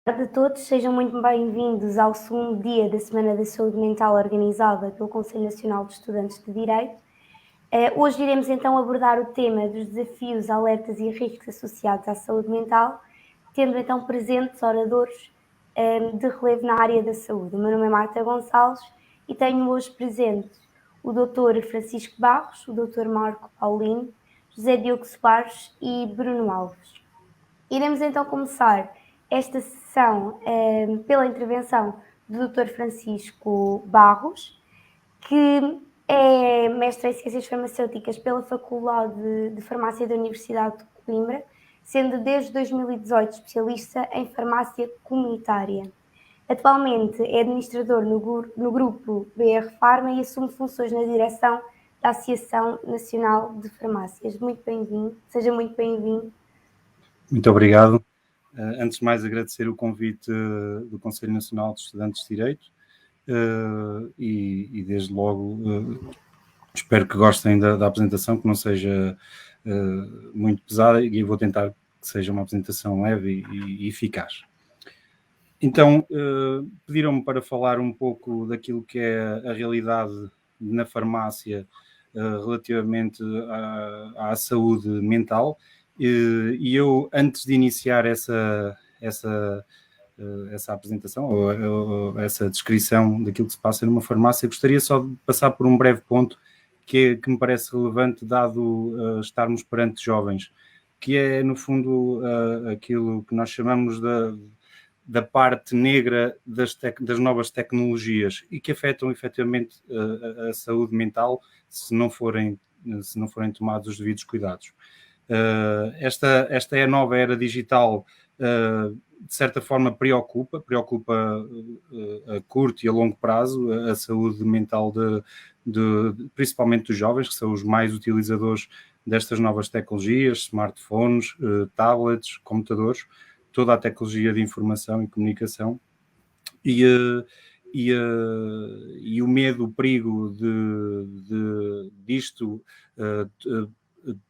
Boa tarde a todos, sejam muito bem-vindos ao segundo dia da Semana da Saúde Mental organizada pelo Conselho Nacional de Estudantes de Direito. Hoje iremos então abordar o tema dos desafios, alertas e riscos associados à saúde mental, tendo então presentes oradores de relevo na área da saúde. O meu nome é Marta Gonçalves e tenho hoje presentes o Dr. Francisco Barros, o Dr. Marco Paulino, José Diogo Soares e Bruno Alves. Iremos então começar esta sessão pela intervenção do Dr. Francisco Barros, que é mestre em Ciências Farmacêuticas pela Faculdade de Farmácia da Universidade de Coimbra, sendo desde 2018 especialista em farmácia comunitária. Atualmente é administrador no grupo BR Pharma e assume funções na direção da Associação Nacional de Farmácias. Muito bem-vindo, seja muito bem-vindo. Muito obrigado. Antes de mais, agradecer o convite do Conselho Nacional de Estudantes de Direito e desde logo, espero que gostem da apresentação, que não seja muito pesada, e vou tentar que seja uma apresentação leve e eficaz. Então, pediram-me para falar um pouco daquilo que é a realidade na farmácia relativamente à saúde mental. E eu, antes de iniciar essa apresentação ou essa descrição daquilo que se passa numa farmácia, gostaria só de passar por um breve ponto que me parece relevante, dado estarmos perante jovens, que é, no fundo, aquilo que nós chamamos da parte negra das novas tecnologias e que afetam efetivamente a saúde mental se não forem tomados os devidos cuidados. Esta é a nova era digital, de certa forma preocupa a curto e a longo prazo a saúde mental principalmente dos jovens, que são os mais utilizadores destas novas tecnologias, smartphones, tablets, computadores, toda a tecnologia de informação e comunicação. E o medo, o perigo disto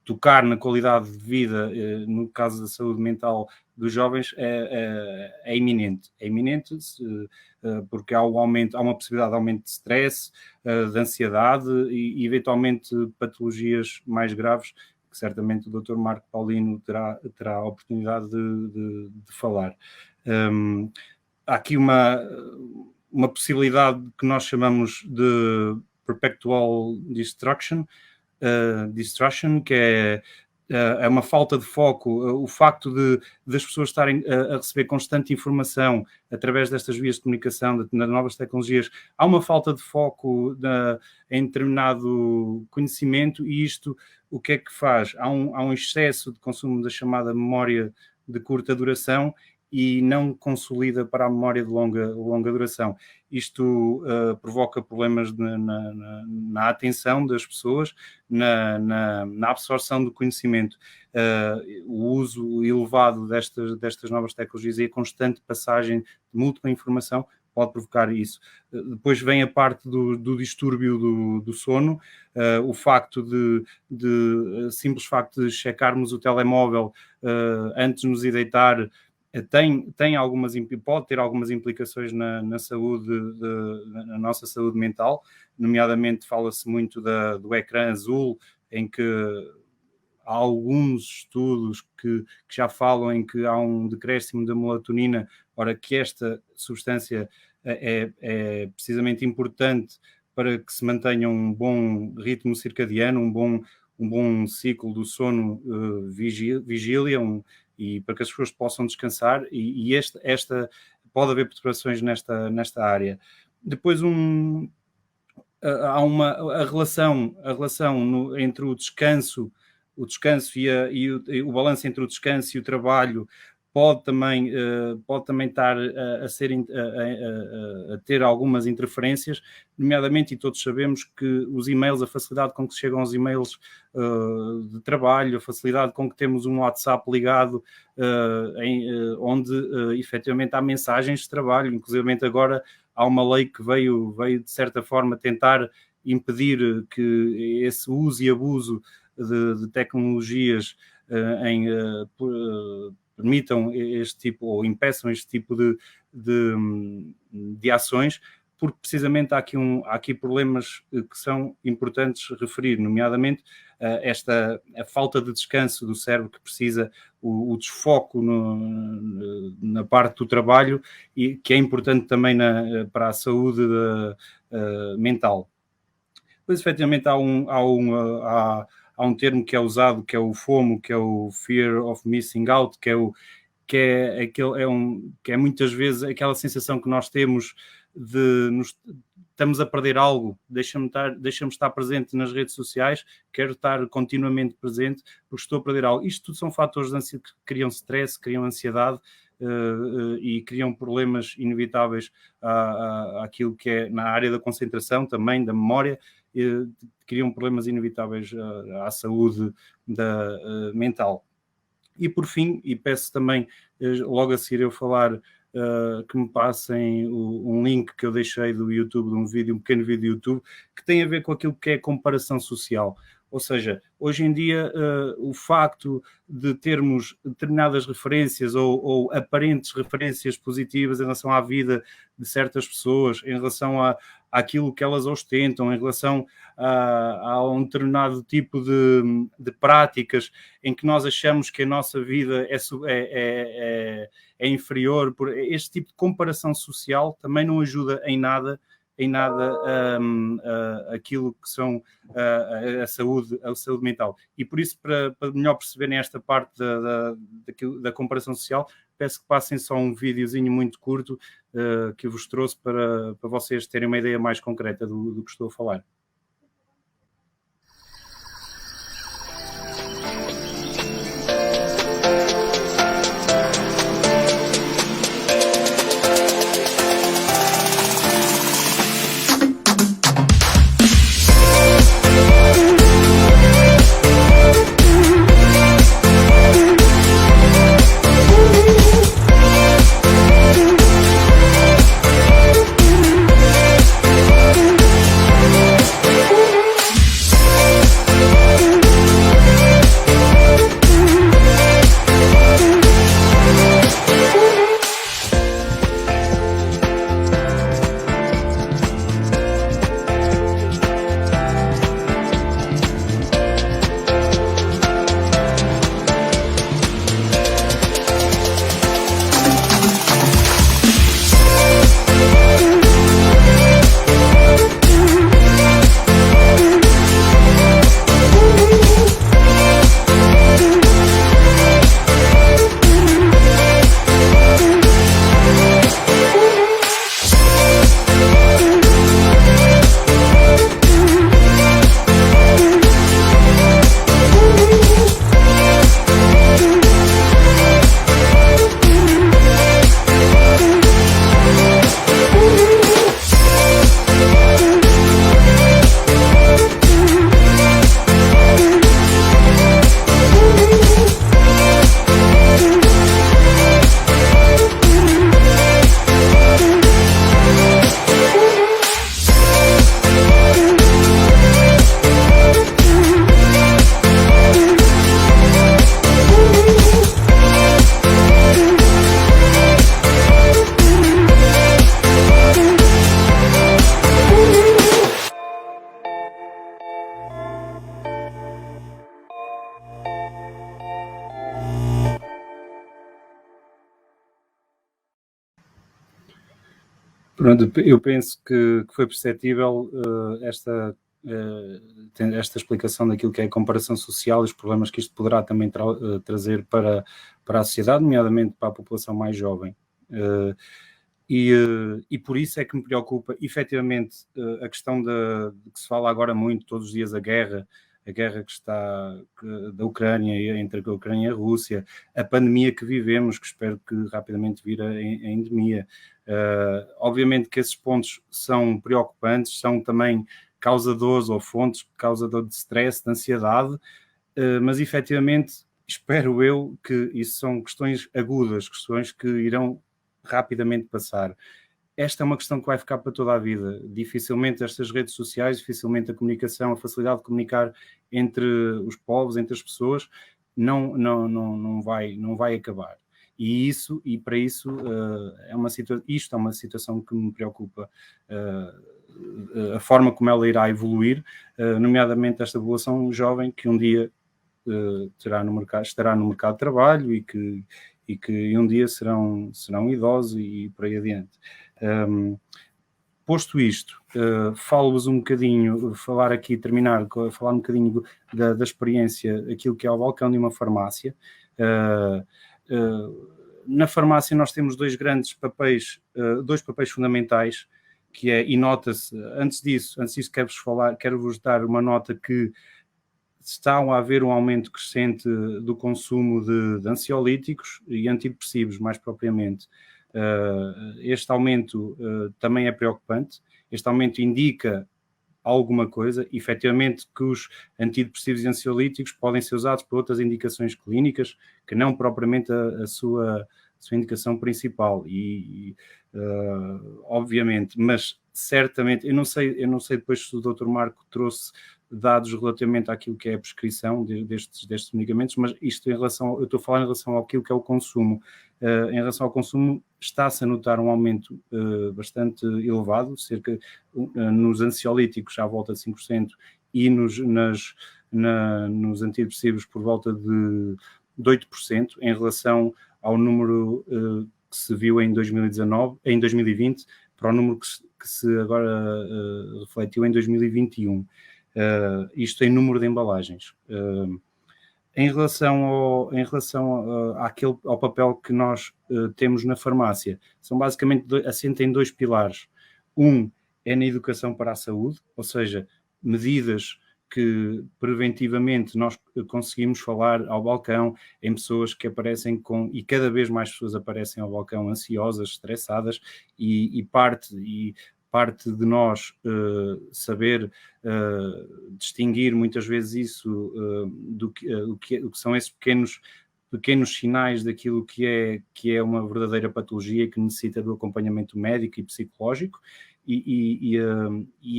tocar na qualidade de vida, no caso da saúde mental dos jovens, é iminente. É iminente porque há uma possibilidade de aumento de stress, de ansiedade e eventualmente patologias mais graves, que certamente o Dr. Marco Paulino terá a oportunidade de falar. Há aqui uma possibilidade que nós chamamos de perpetual distraction, que é uma falta de foco, o facto das pessoas estarem a receber constante informação através destas vias de comunicação, das novas tecnologias. Há uma falta de foco em determinado conhecimento e isto o que é que faz? Há um excesso de consumo da chamada memória de curta duração e não consolida para a memória de longa duração. Isto provoca problemas na atenção das pessoas, na absorção do conhecimento. O uso elevado destas novas tecnologias e a constante passagem de múltipla informação pode provocar isso. Depois vem a parte do distúrbio do sono, o facto simples facto de checarmos o telemóvel antes de nos ir deitar, pode ter algumas implicações na saúde, na nossa saúde mental, nomeadamente fala-se muito do ecrã azul, em que há alguns estudos que já falam em que há um decréscimo da melatonina, ora que esta substância é precisamente importante para que se mantenha um bom ritmo circadiano, um bom ciclo do sono, vigília, e para que as pessoas possam descansar, e esta pode haver perturbações nesta área. Depois há a relação entre o descanso e o balanço entre o descanso e o trabalho pode também estar a ter algumas interferências, nomeadamente, e todos sabemos que os e-mails, a facilidade com que se chegam aos e-mails de trabalho, a facilidade com que temos um WhatsApp ligado, onde efetivamente há mensagens de trabalho, inclusive agora há uma lei que veio de certa forma tentar impedir que esse uso e abuso de tecnologias permitam este tipo, ou impeçam este tipo de ações, porque precisamente há aqui problemas que são importantes referir, nomeadamente a falta de descanso do cérebro, que precisa o desfoco na parte do trabalho, e que é importante também para a saúde mental. Pois, efetivamente, há um termo que é usado, que é o FOMO, que é o Fear of Missing Out, que é muitas vezes aquela sensação que nós temos estamos a perder algo, deixa-me estar presente nas redes sociais, quero estar continuamente presente porque estou a perder algo. Isto tudo são fatores de ansiedade que criam stress, criam ansiedade e criam problemas inevitáveis àquilo que é na área da concentração, também da memória, criam problemas inevitáveis à saúde mental. E por fim, e peço também, logo a seguir eu falar, que me passem um link que eu deixei do YouTube, de um pequeno vídeo do YouTube, que tem a ver com aquilo que é a comparação social. Ou seja, hoje em dia o facto de termos determinadas referências ou aparentes referências positivas em relação à vida de certas pessoas, em relação àquilo que elas ostentam, em relação a um determinado tipo de práticas em que nós achamos que a nossa vida é inferior, este tipo de comparação social também não ajuda em nada aquilo que são a saúde mental. E por isso, para melhor perceberem esta parte da comparação social, peço que passem só um videozinho muito curto que eu vos trouxe para vocês terem uma ideia mais concreta do que estou a falar. Pronto, eu penso que foi perceptível esta explicação daquilo que é a comparação social e os problemas que isto poderá também trazer para a sociedade, nomeadamente para a população mais jovem. E por isso é que me preocupa efetivamente a questão de que se fala agora muito, todos os dias, a guerra da Ucrânia, entre a Ucrânia e a Rússia, a pandemia que vivemos, que espero que rapidamente vira a endemia. Obviamente que esses pontos são preocupantes, são também causadores ou fontes causadores de stress, de ansiedade, mas efetivamente espero eu que isso são questões agudas, questões que irão rapidamente passar. Esta é uma questão que vai ficar para toda a vida. Dificilmente estas redes sociais, dificilmente a comunicação, a facilidade de comunicar entre os povos, entre as pessoas, não vai acabar. E para isso isto é uma situação que me preocupa, a forma como ela irá evoluir, nomeadamente esta população jovem que um dia estará no mercado de trabalho e que um dia serão idosos e por aí adiante. Posto isto, falo-vos um bocadinho, falar um bocadinho da experiência, aquilo que é o balcão de uma farmácia. Na farmácia nós temos dois papéis fundamentais, que é, e nota-se, antes disso quero-vos dar uma nota que está a haver um aumento crescente do consumo de ansiolíticos e antidepressivos, mais propriamente. Este aumento também é preocupante. Este aumento indica alguma coisa, efetivamente, que os antidepressivos e ansiolíticos podem ser usados por outras indicações clínicas que não propriamente a sua indicação principal. Obviamente, mas certamente, eu não sei depois se o Dr. Marco trouxe dados relativamente àquilo que é a prescrição destes medicamentos, mas isto eu estou a falar em relação àquilo que é o consumo. Em relação ao consumo, está-se a notar um aumento bastante elevado, nos ansiolíticos à volta de 5% e nos antidepressivos por volta de 8% em relação ao número que se viu em 2020, para o número que se agora refletiu em 2021. Isto em número de embalagens. Em relação ao papel que nós temos na farmácia, são basicamente assentam em dois pilares. Um é na educação para a saúde, ou seja, medidas que preventivamente nós conseguimos falar ao balcão em pessoas que aparecem e cada vez mais pessoas aparecem ao balcão ansiosas, estressadas, e parte de nós saber distinguir muitas vezes isso do que são esses pequenos sinais daquilo que é uma verdadeira patologia que necessita do acompanhamento médico e psicológico. E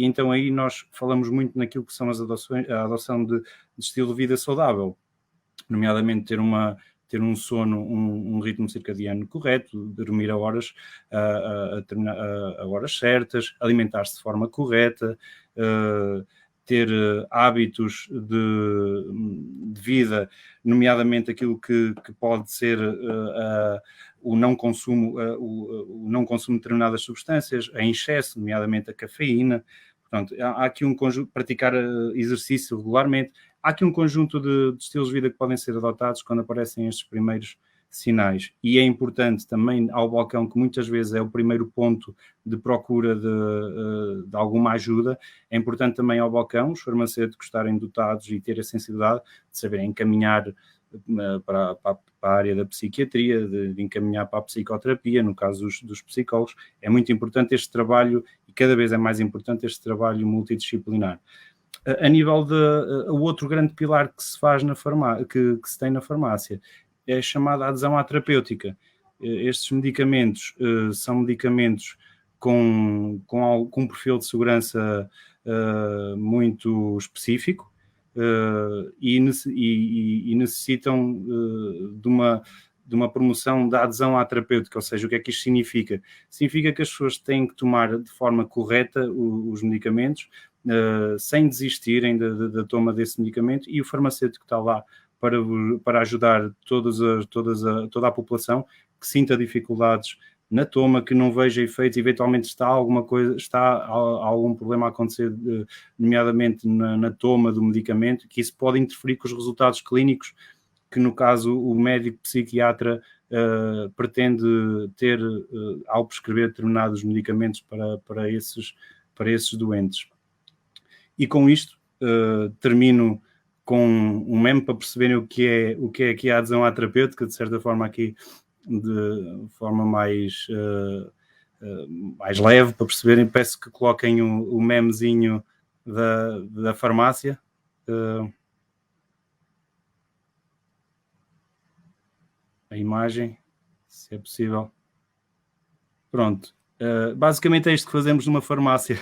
então aí nós falamos muito naquilo que são a adoção de estilo de vida saudável, nomeadamente ter um sono, um ritmo circadiano correto, dormir a horas certas, alimentar-se de forma correta, ter hábitos de vida, nomeadamente aquilo que pode ser o não consumo de determinadas substâncias em excesso, nomeadamente a cafeína. Portanto, há aqui um conjunto, praticar exercício regularmente. Há aqui um conjunto de estilos de vida que podem ser adotados quando aparecem estes primeiros sinais. E é importante também ao balcão, que muitas vezes é o primeiro ponto de procura de alguma ajuda, é importante também ao balcão os farmacêuticos estarem dotados e ter a sensibilidade de saberem encaminhar para a área da psiquiatria, de encaminhar para a psicoterapia, no caso dos psicólogos. É muito importante este trabalho, e cada vez é mais importante este trabalho multidisciplinar. A nível o outro grande pilar que se faz que se tem na farmácia é a chamada adesão à terapêutica. Estes medicamentos são medicamentos com um perfil de segurança muito específico e necessitam de uma promoção da adesão à terapêutica. Ou seja, o que é que isto significa? Significa que as pessoas têm que tomar de forma correta os medicamentos, sem desistirem da toma desse medicamento, e o farmacêutico está lá para ajudar toda a população que sinta dificuldades na toma, que não veja efeitos, eventualmente está algum problema a acontecer, nomeadamente na toma do medicamento, que isso pode interferir com os resultados clínicos que, no caso, o médico psiquiatra pretende ter ao prescrever determinados medicamentos para esses doentes. E com isto termino com um meme para perceberem o que é aqui a adesão à terapêutica, de certa forma aqui de forma mais leve, para perceberem. Peço que coloquem o memezinho da farmácia. A imagem, se é possível. Pronto. Basicamente é isto que fazemos numa farmácia.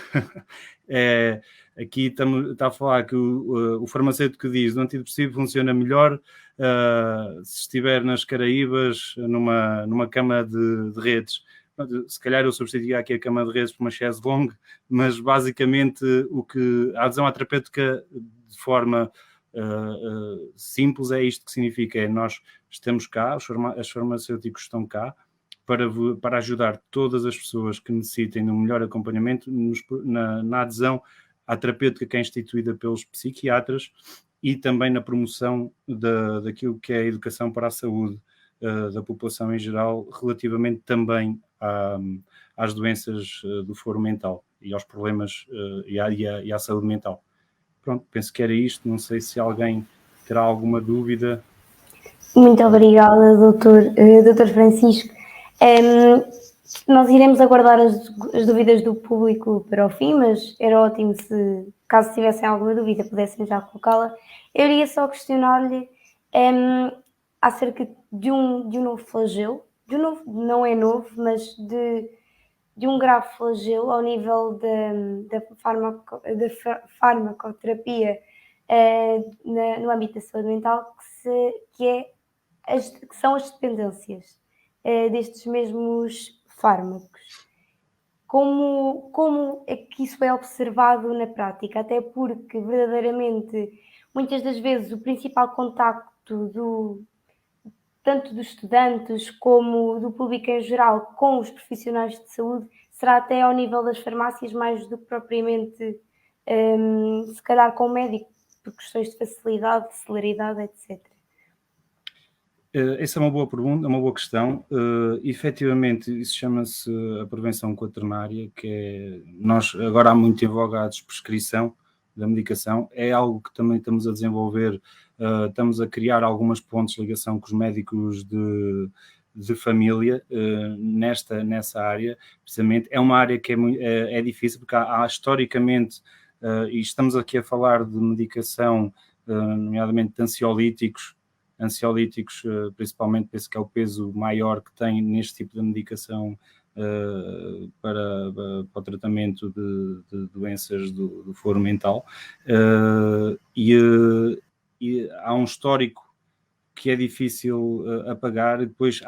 Aqui está a falar que o farmacêutico diz que o antidepressivo funciona melhor se estiver nas Caraíbas, numa cama de redes. Se calhar eu substituía aqui a cama de redes por uma chaise longue, mas basicamente a adesão à terapêutica de forma simples é isto que significa, nós estamos cá, os farmacêuticos estão cá para ajudar todas as pessoas que necessitem de um melhor acompanhamento na adesão à terapêutica que é instituída pelos psiquiatras e também na promoção daquilo que é a educação para a saúde da população em geral, relativamente também às doenças do foro mental e aos problemas e à saúde mental. Pronto, penso que era isto. Não sei se alguém terá alguma dúvida. Muito obrigada, doutor Francisco. Nós iremos aguardar as dúvidas do público para o fim, mas era ótimo se, caso tivessem alguma dúvida, pudessem já colocá-la. Eu iria só questionar-lhe acerca de um novo flagelo, não é novo, mas de um grave flagelo ao nível da farmacoterapia no âmbito da saúde mental, que são as dependências destes mesmos fármacos. Como é que isso é observado na prática? Até porque, verdadeiramente, muitas das vezes o principal contacto tanto dos estudantes como do público em geral com os profissionais de saúde será até ao nível das farmácias mais do que propriamente, se calhar, com o médico, por questões de facilidade, de celeridade, etc. Essa é uma boa pergunta, uma boa questão. Efetivamente, isso chama-se a prevenção quaternária, que é, nós agora há muito em voga a desprescrição da medicação, é algo que também estamos a desenvolver, estamos a criar algumas pontes de ligação com os médicos de família nessa área, precisamente. É uma área que é difícil, porque há historicamente, e estamos aqui a falar de medicação, nomeadamente de ansiolíticos, principalmente, penso que é o peso maior que tem neste tipo de medicação para o tratamento de doenças do foro mental. E há um histórico que é difícil apagar. Depois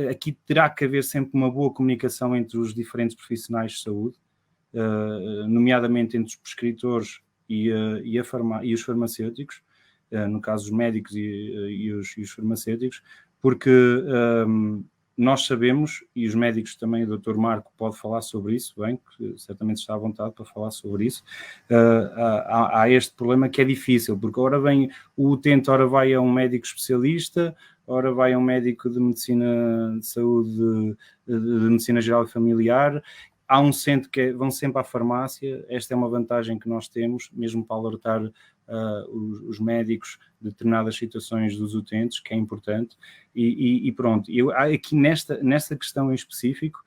aqui terá que haver sempre uma boa comunicação entre os diferentes profissionais de saúde, nomeadamente entre os prescritores e os farmacêuticos, no caso os médicos e os farmacêuticos, porque nós sabemos, e os médicos também, o Dr. Marco pode falar sobre isso, bem, que certamente está à vontade para falar sobre isso, há este problema que é difícil, porque ora vem o utente, ora vai a um médico especialista, ora vai a um médico de medicina de saúde, de medicina geral e familiar. Há um centro vão sempre à farmácia. Esta é uma vantagem que nós temos, mesmo para alertar os médicos de determinadas situações dos utentes, que é importante, e pronto. Aqui nesta questão em específico,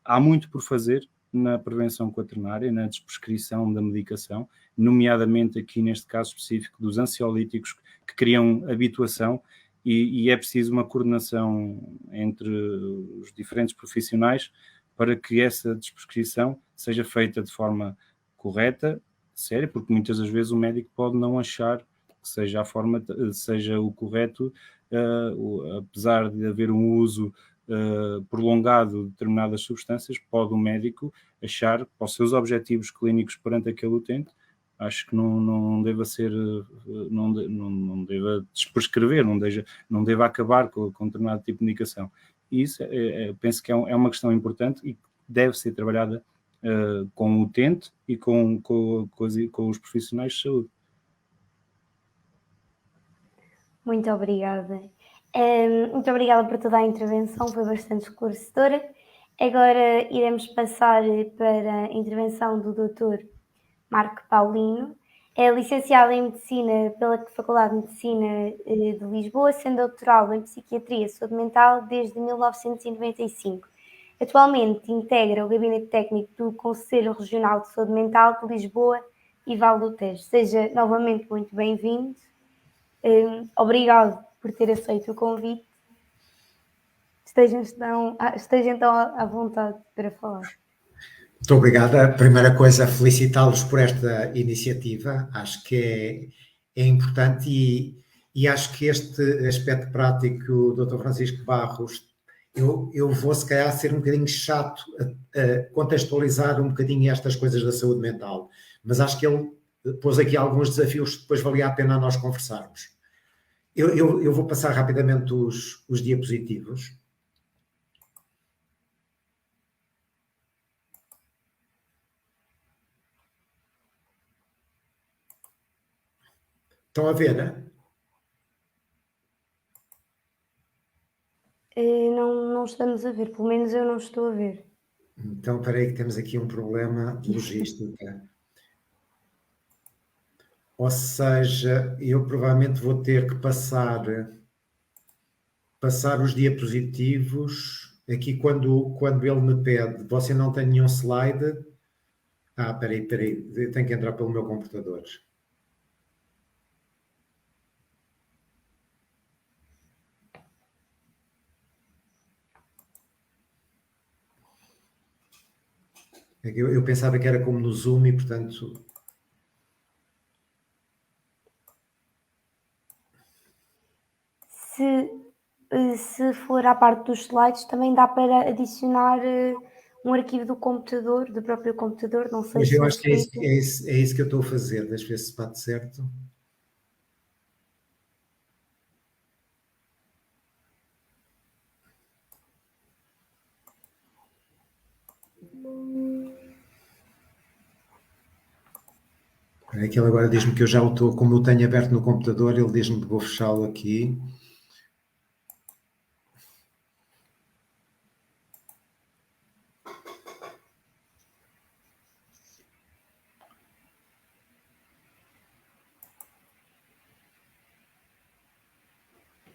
há muito por fazer na prevenção quaternária, na desprescrição da medicação, nomeadamente aqui neste caso específico dos ansiolíticos que criam habituação, e é preciso uma coordenação entre os diferentes profissionais para que essa desprescrição seja feita de forma correta, séria, porque muitas das vezes o médico pode não achar que seja o correto, apesar de haver um uso prolongado de determinadas substâncias, pode o médico achar, para os seus objetivos clínicos perante aquele utente, acho que não deva ser, não deva desprescrever, não deva acabar com determinado tipo de medicação. E isso penso que é uma questão importante e que deve ser trabalhada com o utente e com os profissionais de saúde. Muito obrigada. Muito obrigada por toda a intervenção, foi bastante esclarecedora. Agora iremos passar para a intervenção do Dr. Marco Paulino. É licenciado em Medicina pela Faculdade de Medicina de Lisboa, sendo doutorado em Psiquiatria e Saúde Mental desde 1995. Atualmente integra o Gabinete Técnico do Conselho Regional de Saúde Mental de Lisboa e Vale do Tejo. Seja novamente muito bem-vindo. Obrigado por ter aceito o convite. Esteja então à vontade para falar. Muito obrigado. A primeira coisa, felicitá-los por esta iniciativa. Acho que é importante e acho que este aspecto prático que o Dr. Francisco Barros, eu vou se calhar ser um bocadinho chato a contextualizar um bocadinho estas coisas da saúde mental, mas acho que ele pôs aqui alguns desafios que depois valia a pena nós conversarmos. Eu vou passar rapidamente os diapositivos. Estão a ver, né? Não estamos a ver, pelo menos eu não estou a ver. Então, espera aí que temos aqui um problema de logística. Ou seja, eu provavelmente vou ter que passar os diapositivos. Aqui quando ele me pede, você não tem nenhum slide. Espera aí, eu tenho que entrar pelo meu computador. Eu pensava que era como no Zoom e, portanto... Se for à parte dos slides, também dá para adicionar um arquivo do computador, do próprio computador, não sei Mas se eu acho que facilita. é isso que eu estou a fazer. Deixa eu ver se bate certo. Aquilo agora diz-me que eu já o estou, como o tenho aberto no computador, ele diz-me que vou fechá-lo aqui.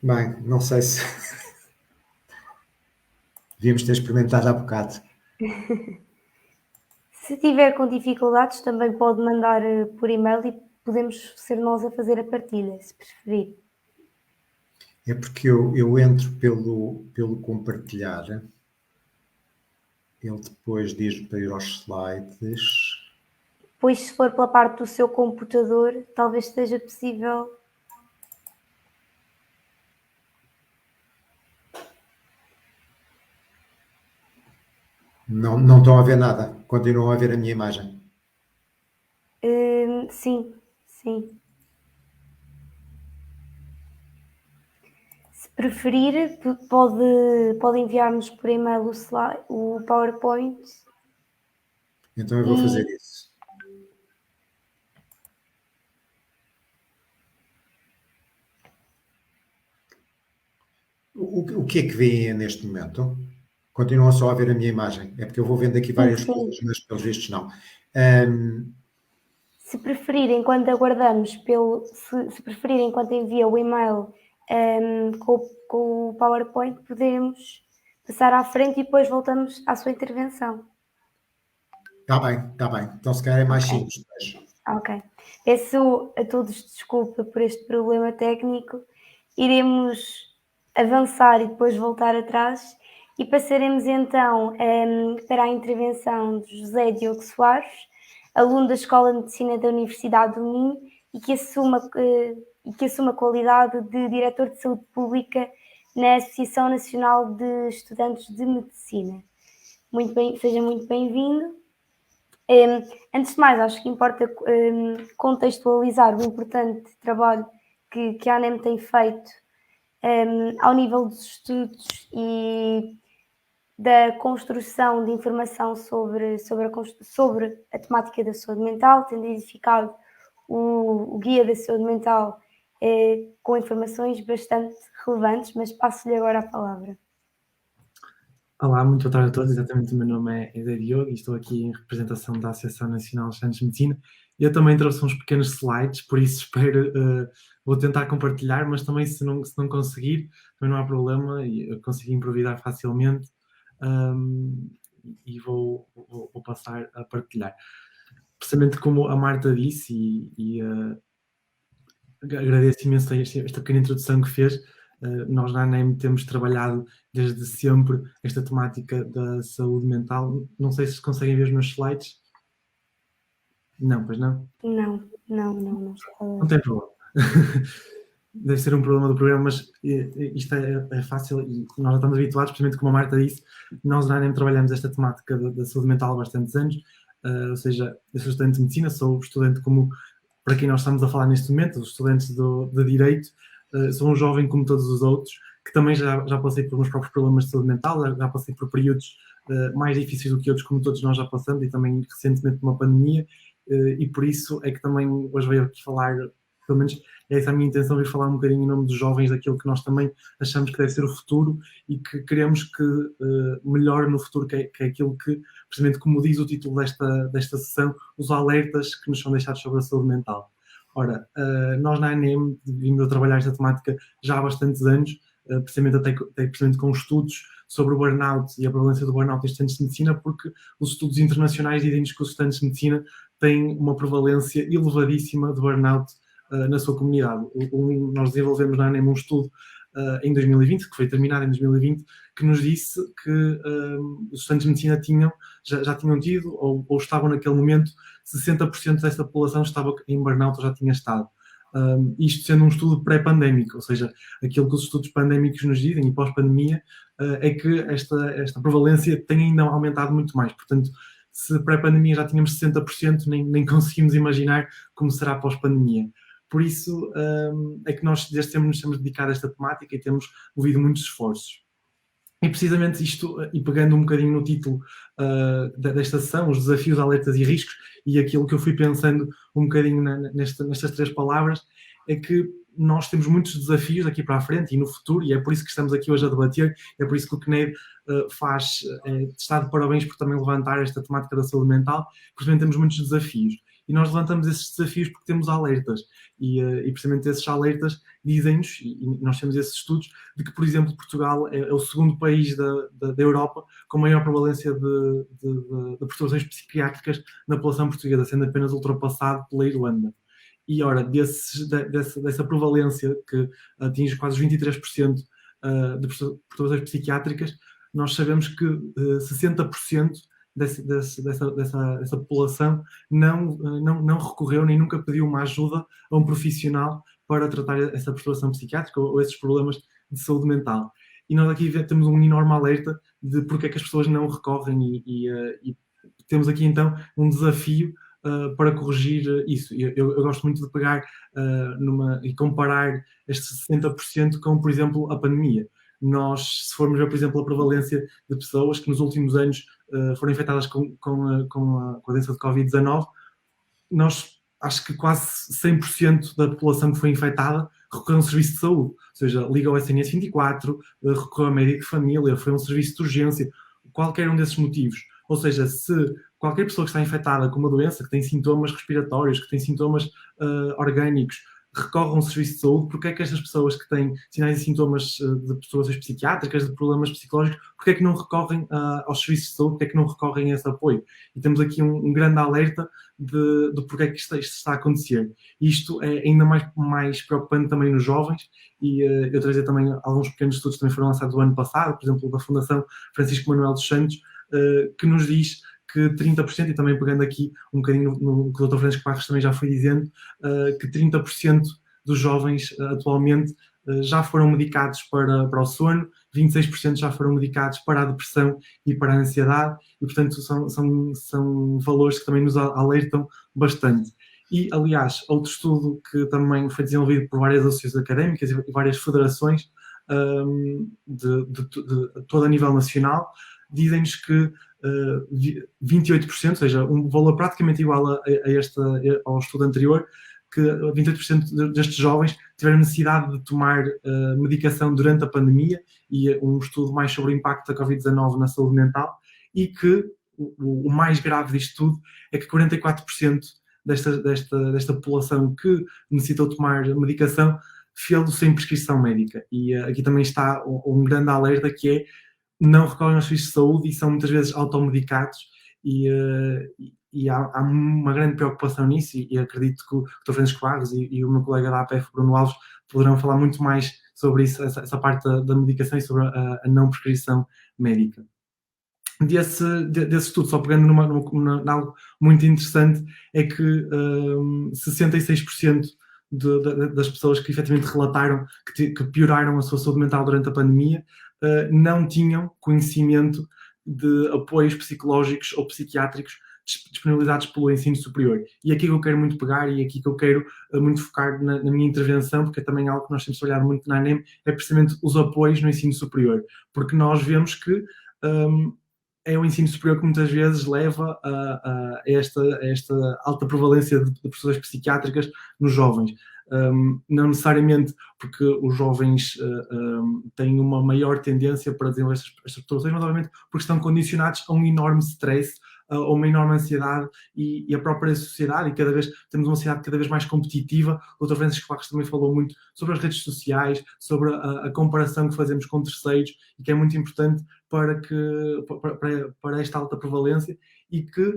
Bem, não sei se devíamos ter experimentado há bocado. Se tiver com dificuldades, também pode mandar por e-mail e podemos ser nós a fazer a partilha, se preferir. É porque eu entro pelo compartilhar. Ele depois diz para ir aos slides. Depois, se for pela parte do seu computador, talvez seja possível. Não estão a ver nada. Continuam a ver a minha imagem. Sim. Se preferir, pode enviar-nos por e-mail o PowerPoint. Então eu vou fazer isso. O que é que vêem neste momento? Continuam só a ver a minha imagem. É porque eu vou vendo aqui várias coisas, mas pelos vistos não. Se preferir, enquanto aguardamos, se preferir, enquanto envia o e-mail com o PowerPoint, podemos passar à frente e depois voltamos à sua intervenção. Está bem. Então se calhar é mais simples. Ok. Peço a todos desculpa por este problema técnico. Iremos avançar e depois voltar atrás e passaremos então para a intervenção de José Diogo Soares, aluno da Escola de Medicina da Universidade do Minho e que assume a qualidade de Diretor de Saúde Pública na Associação Nacional de Estudantes de Medicina. Seja muito bem-vindo. Antes de mais, acho que importa contextualizar o importante trabalho que a ANEM tem feito ao nível dos estudos e da construção de informação sobre a temática da saúde mental, tendo edificado o Guia da Saúde Mental com informações bastante relevantes, mas passo-lhe agora a palavra. Olá, muito boa tarde a todos. Exatamente, o meu nome é José Diogo e estou aqui em representação da Associação Nacional de Estudantes de Medicina. Eu também trouxe uns pequenos slides, por isso vou tentar compartilhar, mas também se não conseguir, também não há problema, eu consigo improvisar facilmente e vou passar a partilhar. Precisamente como a Marta disse, e agradeço imenso esta pequena introdução que fez, Nós na ANEM temos trabalhado desde sempre esta temática da saúde mental. Não sei se conseguem ver os meus slides. Não, pois não? Não está a Não tem problema. Deve ser um problema do programa, mas isto é fácil e nós já estamos habituados, precisamente como a Marta disse, nós na ANEM trabalhamos esta temática da saúde mental há bastantes anos, ou seja, eu sou estudante de medicina, sou estudante como, para quem nós estamos a falar neste momento, os estudantes de Direito, sou um jovem como todos os outros, que também já passei por meus próprios problemas de saúde mental, já passei por períodos mais difíceis do que outros, como todos nós já passamos, e também recentemente uma pandemia, e por isso é que também hoje veio aqui falar, pelo menos é essa a minha intenção, vir falar um bocadinho em nome dos jovens, daquilo que nós também achamos que deve ser o futuro e que queremos que melhore no futuro, que é aquilo que, precisamente como diz o título desta sessão, os alertas que nos são deixados sobre a saúde mental. Ora, nós na ANEM vimos a trabalhar esta temática já há bastantes anos, precisamente até com estudos sobre o burnout e a prevalência do burnout em estudantes de medicina, porque os estudos internacionais dizem-nos que os estudantes de medicina têm uma prevalência elevadíssima de burnout na sua comunidade. Nós desenvolvemos na ANEM um estudo em 2020, que foi terminado em 2020, que nos disse que os estudantes de medicina já tinham tido, ou estavam naquele momento, 60% desta população estava em burnout ou já tinha estado. Isto sendo um estudo pré-pandémico, ou seja, aquilo que os estudos pandémicos nos dizem e pós-pandemia é que esta prevalência tem ainda aumentado muito mais. Portanto, se pré-pandemia já tínhamos 60%, nem conseguimos imaginar como será pós-pandemia. Por isso é que nós desde sempre nos temos dedicado a esta temática e temos movido muitos esforços. E precisamente isto, e pegando um bocadinho no título desta sessão, os desafios, alertas e riscos, e aquilo que eu fui pensando um bocadinho nestas 3 palavras, é que nós temos muitos desafios daqui para a frente e no futuro, e é por isso que estamos aqui hoje a debater, é por isso que o CNED está de parabéns por também levantar esta temática da saúde mental, porque também temos muitos desafios. E nós levantamos esses desafios porque temos alertas. E precisamente esses alertas dizem-nos, e nós temos esses estudos, de que, por exemplo, Portugal é o segundo país da Europa com maior prevalência de perturbações psiquiátricas na população portuguesa, sendo apenas ultrapassado pela Irlanda. E, ora, dessa prevalência, que atinge quase 23% de perturbações psiquiátricas, nós sabemos que 60% dessa população não recorreu nem nunca pediu uma ajuda a um profissional para tratar essa perturbação psiquiátrica ou esses problemas de saúde mental. E nós aqui temos um enorme alerta de porque é que as pessoas não recorrem e temos aqui então um desafio para corrigir isso. Eu gosto muito de pegar e comparar estes 60% com, por exemplo, a pandemia. Nós, se formos ver, por exemplo, a prevalência de pessoas que nos últimos anos foram infectadas com a doença de Covid-19, nós acho que quase 100% da população que foi infectada recorreu a um serviço de saúde, ou seja, liga ao SNS 24, recorreu a médico de família, foi a um serviço de urgência, qualquer um desses motivos. Ou seja, se qualquer pessoa que está infectada com uma doença, que tem sintomas respiratórios, que tem sintomas orgânicos, recorre a um serviço de saúde, porque é que estas pessoas que têm sinais e sintomas de perturbações psiquiátricas, de problemas psicológicos, porque é que não recorrem aos serviços de saúde, porque é que não recorrem a esse apoio? E temos aqui um grande alerta de porque é que isto está a acontecer. E isto é ainda mais preocupante também nos jovens, e eu trazer também alguns pequenos estudos que também foram lançados o ano passado, por exemplo, da Fundação Francisco Manuel dos Santos, que nos diz que 30%, e também pegando aqui um bocadinho no que o Dr. Francisco Barros também já foi dizendo, que 30% dos jovens atualmente já foram medicados para o sono, 26% já foram medicados para a depressão e para a ansiedade, e portanto são valores que também nos alertam bastante. E, aliás, outro estudo que também foi desenvolvido por várias associações académicas e várias federações de todo a nível nacional, dizem-nos que 28%, ou seja, um valor praticamente igual ao estudo anterior, que 28% destes jovens tiveram necessidade de tomar medicação durante a pandemia, e um estudo mais sobre o impacto da Covid-19 na saúde mental, e que o mais grave disto tudo é que 44% desta população que necessitou tomar medicação fez-lo sem prescrição médica. E aqui também está um grande alerta, que é: não recorrem aos serviços de saúde e são muitas vezes automedicados, e há uma grande preocupação nisso, e acredito que o Dr. Francisco Barros e o meu colega da APF, Bruno Alves, poderão falar muito mais sobre isso, essa parte da medicação e sobre a não prescrição médica. Desse estudo, só pegando numa algo muito interessante, é que 66% das pessoas que efetivamente relataram que pioraram a sua saúde mental durante a pandemia não tinham conhecimento de apoios psicológicos ou psiquiátricos disponibilizados pelo ensino superior. E aqui que eu quero muito pegar, e aqui que eu quero muito focar na minha intervenção, porque é também algo que nós temos olhado muito na ANEM, é precisamente os apoios no ensino superior. Porque nós vemos que é o ensino superior que muitas vezes leva a esta alta prevalência de pessoas psiquiátricas nos jovens. Não necessariamente porque os jovens têm uma maior tendência para desenvolver estas perturbações, mas obviamente porque estão condicionados a um enorme stress, a uma enorme ansiedade e a própria sociedade, e cada vez temos uma sociedade cada vez mais competitiva. O Dr. Francisco Barros também falou muito sobre as redes sociais, sobre a comparação que fazemos com terceiros, e que é muito importante para esta alta prevalência, e que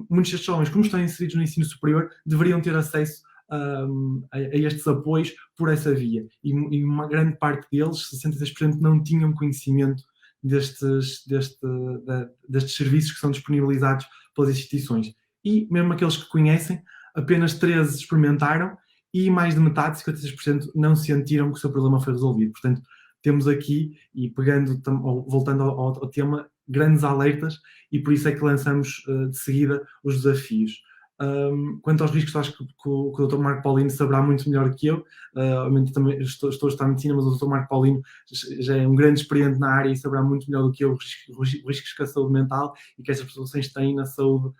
muitos destes jovens, como estão inseridos no ensino superior, deveriam ter acesso a estes apoios por essa via, e uma grande parte deles, 66%, não tinham conhecimento destes serviços que são disponibilizados pelas instituições. E mesmo aqueles que conhecem, apenas 13 experimentaram, e mais de metade, 56%, não sentiram que o seu problema foi resolvido. Portanto, temos aqui, e voltando ao tema, grandes alertas, e por isso é que lançamos de seguida os desafios. Quanto aos riscos, acho que o Dr. Marco Paulino saberá muito melhor que eu. Obviamente também estou a estudar medicina, mas o Dr. Marco Paulino já é um grande experiente na área e saberá muito melhor do que eu os riscos que a saúde mental e que estas populações têm na saúde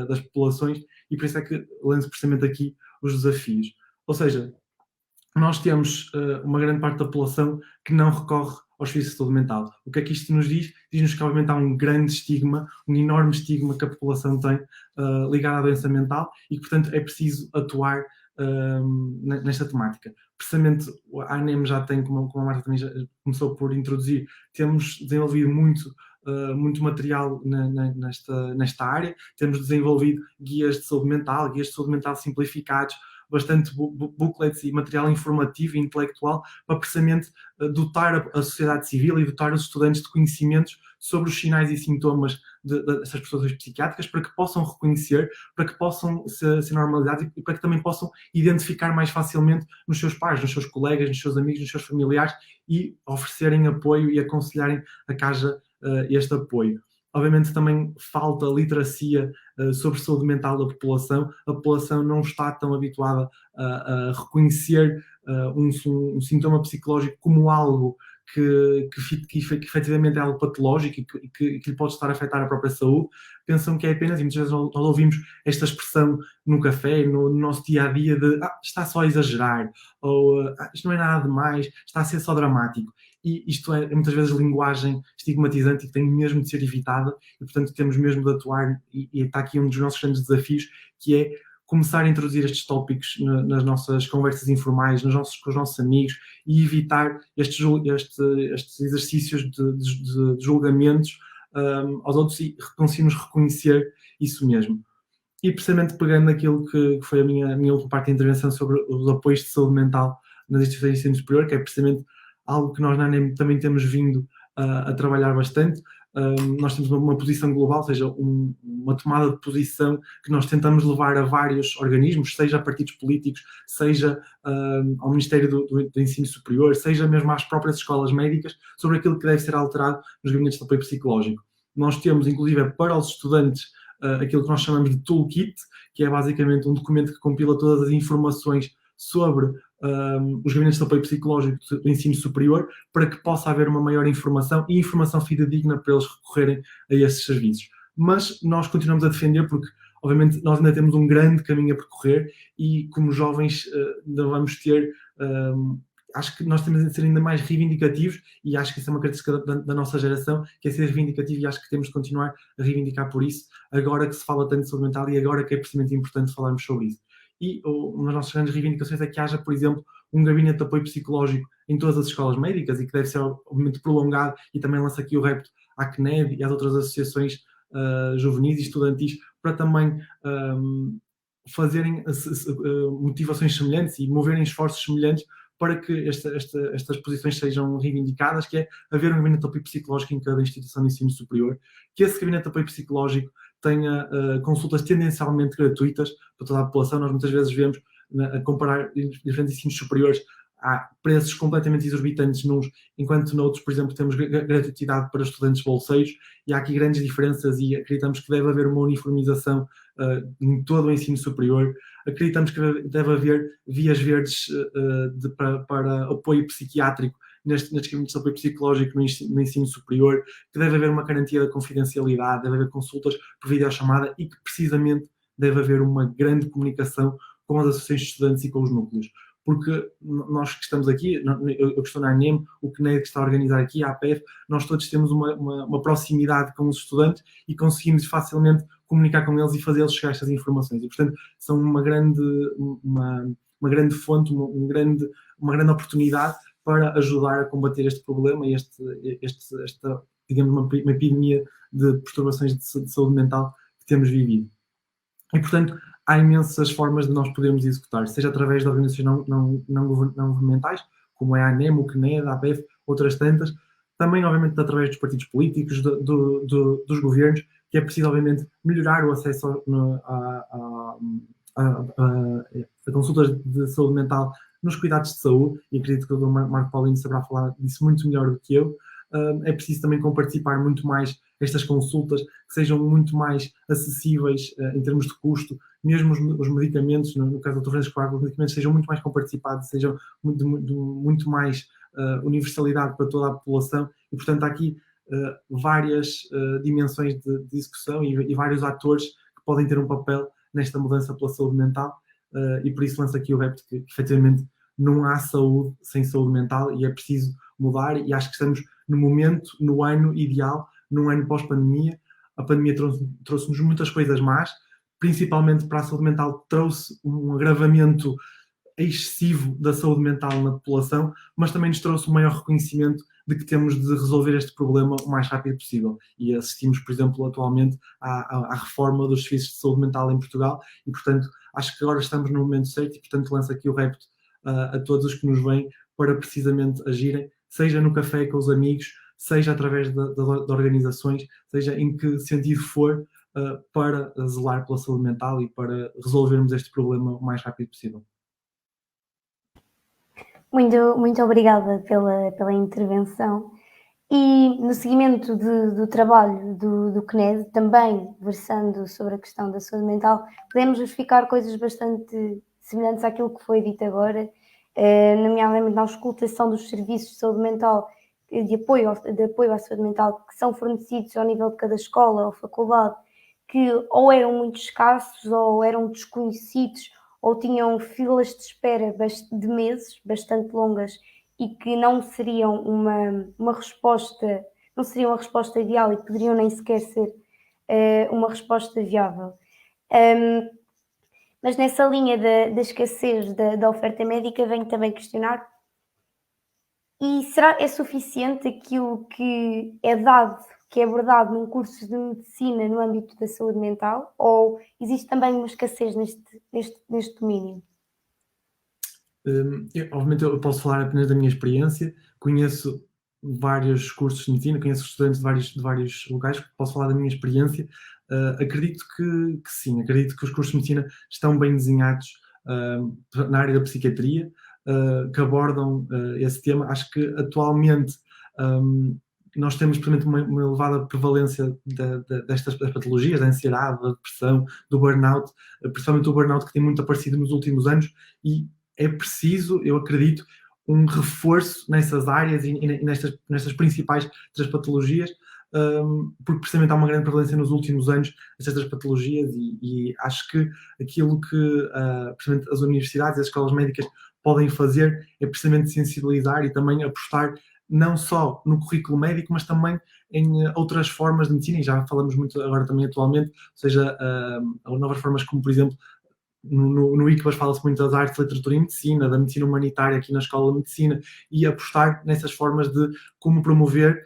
das populações, e por isso é que lanço precisamente aqui os desafios. Ou seja, nós temos uma grande parte da população que não recorre aos serviços de saúde mental. O que é que isto nos diz? Diz-nos que, obviamente, há um grande estigma, um enorme estigma que a população tem ligado à doença mental, e que, portanto, é preciso atuar nesta temática. Precisamente, a ANEM já tem, como a Marta também já começou por introduzir, temos desenvolvido muito material nesta área. Temos desenvolvido guias de saúde mental simplificados, bastante booklets e material informativo e intelectual, para precisamente dotar a sociedade civil e dotar os estudantes de conhecimentos sobre os sinais e sintomas dessas perturbações psiquiátricas, para que possam reconhecer, para que possam ser normalizados, e para que também possam identificar mais facilmente nos seus pares, nos seus colegas, nos seus amigos, nos seus familiares, e oferecerem apoio e aconselharem a que haja este apoio. Obviamente também falta literacia sobre saúde mental da população. A população não está tão habituada a reconhecer um sintoma psicológico como algo que efetivamente é algo patológico e que lhe pode estar a afetar a própria saúde. Pensam que é apenas, e muitas vezes nós ouvimos esta expressão no café, no nosso dia-a-dia, de está só a exagerar, ou isto não é nada demais, está a ser só dramático. E isto é muitas vezes linguagem estigmatizante e que tem mesmo de ser evitada, e portanto temos mesmo de atuar, e está aqui um dos nossos grandes desafios, que é começar a introduzir estes tópicos nas nossas conversas informais, com os nossos amigos, e evitar estes exercícios de julgamentos aos outros, e conseguirmos reconhecer isso mesmo. E precisamente pegando naquilo que foi a minha última parte da intervenção sobre os apoios de saúde mental nas instituições de ensino superior, que é precisamente algo que nós na ANEM também temos vindo a trabalhar bastante. Nós temos uma posição global, ou seja, uma tomada de posição que nós tentamos levar a vários organismos, seja a partidos políticos, seja ao Ministério do Ensino Superior, seja mesmo às próprias escolas médicas, sobre aquilo que deve ser alterado nos gabinetes de apoio psicológico. Nós temos, inclusive, para os estudantes, aquilo que nós chamamos de toolkit, que é basicamente um documento que compila todas as informações sobre os gabinetes de apoio psicológico do ensino superior, para que possa haver uma maior informação e informação fidedigna para eles recorrerem a esses serviços. Mas nós continuamos a defender, porque obviamente nós ainda temos um grande caminho a percorrer, e como jovens ainda vamos ter, acho que nós temos de ser ainda mais reivindicativos, e acho que isso é uma característica da nossa geração, que é ser reivindicativo, e acho que temos de continuar a reivindicar por isso, agora que se fala tanto de saúde mental, e agora que é precisamente importante falarmos sobre isso. E uma das nossas grandes reivindicações é que haja, por exemplo, um gabinete de apoio psicológico em todas as escolas médicas, e que deve ser, obviamente, prolongado, e também lança aqui o repto à CNED e às outras associações juvenis e estudantis, para também fazerem motivações semelhantes e moverem esforços semelhantes, para que estas posições sejam reivindicadas, que é haver um gabinete de apoio psicológico em cada instituição de ensino superior, que esse gabinete de apoio psicológico tenha consultas tendencialmente gratuitas para toda a população. Nós muitas vezes vemos, a comparar diferentes ensinos superiores, há preços completamente exorbitantes nos, enquanto noutros, por exemplo, temos gratuidade para estudantes bolseiros, e há aqui grandes diferenças e acreditamos que deve haver uma uniformização em todo o ensino superior. Acreditamos que deve haver vias verdes para apoio psiquiátrico nestes gabinetes de apoio psicológico no ensino superior, que deve haver uma garantia da confidencialidade, deve haver consultas por videochamada e que precisamente deve haver uma grande comunicação com as associações de estudantes e com os núcleos. Porque nós que estamos aqui, eu que estou na ANEM, o CNED que está a organizar aqui, a APF, nós todos temos uma proximidade com os estudantes e conseguimos facilmente comunicar com eles e fazê-los chegar estas informações. E, portanto, são uma grande fonte, uma grande oportunidade para ajudar a combater este problema e esta, digamos, uma epidemia de perturbações de saúde mental que temos vivido. E, portanto, há imensas formas de nós podermos executar, seja através de organizações não governamentais, como é a ANEM, o CNED, a APF, outras tantas, também, obviamente, através dos partidos políticos, dos governos, que é preciso, obviamente, melhorar o acesso a consultas de saúde mental nos cuidados de saúde, e acredito que o Dr. Marco Paulino saberá falar disso muito melhor do que eu. É preciso também comparticipar muito mais estas consultas, que sejam muito mais acessíveis em termos de custo, mesmo os medicamentos, no caso do Dr. Francisco Vargas, os medicamentos sejam muito mais comparticipados, sejam muito mais universalidade para toda a população, e portanto há aqui várias dimensões de execução e vários atores que podem ter um papel nesta mudança pela saúde mental, e por isso lanço aqui o repto que efetivamente não há saúde sem saúde mental e é preciso mudar, e acho que estamos no momento, no ano ideal, num ano pós-pandemia. A pandemia trouxe-nos muitas coisas más, principalmente para a saúde mental, trouxe um agravamento excessivo da saúde mental na população, mas também nos trouxe um maior reconhecimento de que temos de resolver este problema o mais rápido possível. E assistimos, por exemplo, atualmente à reforma dos serviços de saúde mental em Portugal, e, portanto, acho que agora estamos no momento certo e, portanto, lanço aqui o repto a todos os que nos vêm para precisamente agirem, seja no café com os amigos, seja através de organizações, seja em que sentido for, para zelar pela saúde mental e para resolvermos este problema o mais rápido possível. Muito obrigada pela intervenção. E no seguimento do trabalho do CNED, também versando sobre a questão da saúde mental, podemos verificar coisas bastante semelhantes àquilo que foi dito agora, nomeadamente na auscultação dos serviços de saúde mental, de apoio à saúde mental, que são fornecidos ao nível de cada escola ou faculdade, que ou eram muito escassos, ou eram desconhecidos, ou tinham filas de espera de meses, bastante longas, e que não seriam uma resposta, não seriam a resposta ideal e poderiam nem sequer ser uma resposta viável. Mas nessa linha da escassez da oferta médica, venho também questionar: e será é suficiente aquilo que é dado, que é abordado num curso de medicina no âmbito da saúde mental, ou existe também uma escassez neste domínio? Obviamente eu posso falar apenas da minha experiência, conheço vários cursos de medicina, conheço estudantes de vários locais, posso falar da minha experiência. Acredito que sim, acredito que os cursos de medicina estão bem desenhados na área da psiquiatria, que abordam esse tema. Acho que atualmente nós temos, portanto, uma elevada prevalência destas patologias, da ansiedade, da depressão, do burnout, principalmente o burnout, que tem muito aparecido nos últimos anos, e é preciso, eu acredito, um reforço nessas áreas e nestas principais três patologias, porque precisamente há uma grande prevalência nos últimos anos destas três patologias, e acho que aquilo que precisamente as universidades e as escolas médicas podem fazer é precisamente sensibilizar e também apostar não só no currículo médico, mas também em outras formas de medicina, e já falamos muito agora também atualmente, ou seja, novas formas como, por exemplo, no ICBAS fala-se muito das artes, literatura e medicina, da medicina humanitária aqui na Escola de Medicina, e apostar nessas formas de como promover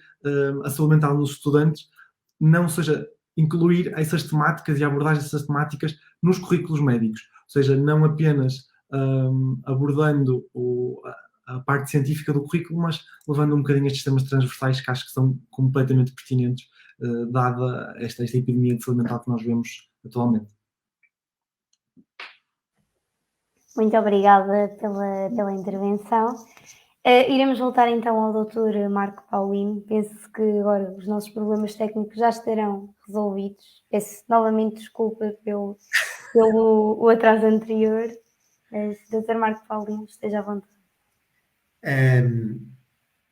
a saúde mental nos estudantes, não seja incluir essas temáticas e abordar essas temáticas nos currículos médicos, ou seja, não apenas abordando a parte científica do currículo, mas levando um bocadinho estes temas transversais que acho que são completamente pertinentes, dada esta epidemia de saúde mental que nós vemos atualmente. Muito obrigada pela intervenção. Iremos voltar então ao Dr. Marco Paulino. Penso que agora os nossos problemas técnicos já estarão resolvidos. Peço novamente desculpa pelo atraso anterior. Dr. Marco Paulino, esteja à vontade.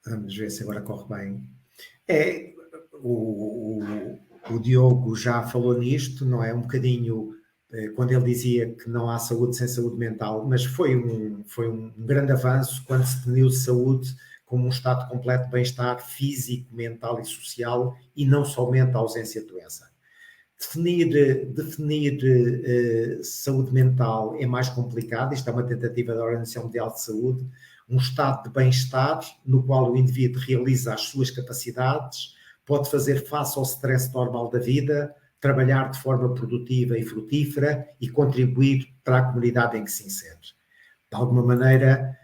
Vamos ver se agora corre bem. O Diogo já falou nisto, não é? Um bocadinho quando ele dizia que não há saúde sem saúde mental, mas foi um grande avanço quando se definiu saúde como um estado completo de bem-estar físico, mental e social, e não somente a ausência de doença. Definir saúde mental é mais complicado. Isto é uma tentativa da Organização Mundial de Saúde, um estado de bem-estar no qual o indivíduo realiza as suas capacidades, pode fazer face ao stress normal da vida, trabalhar de forma produtiva e frutífera e contribuir para a comunidade em que se insere. De alguma maneira,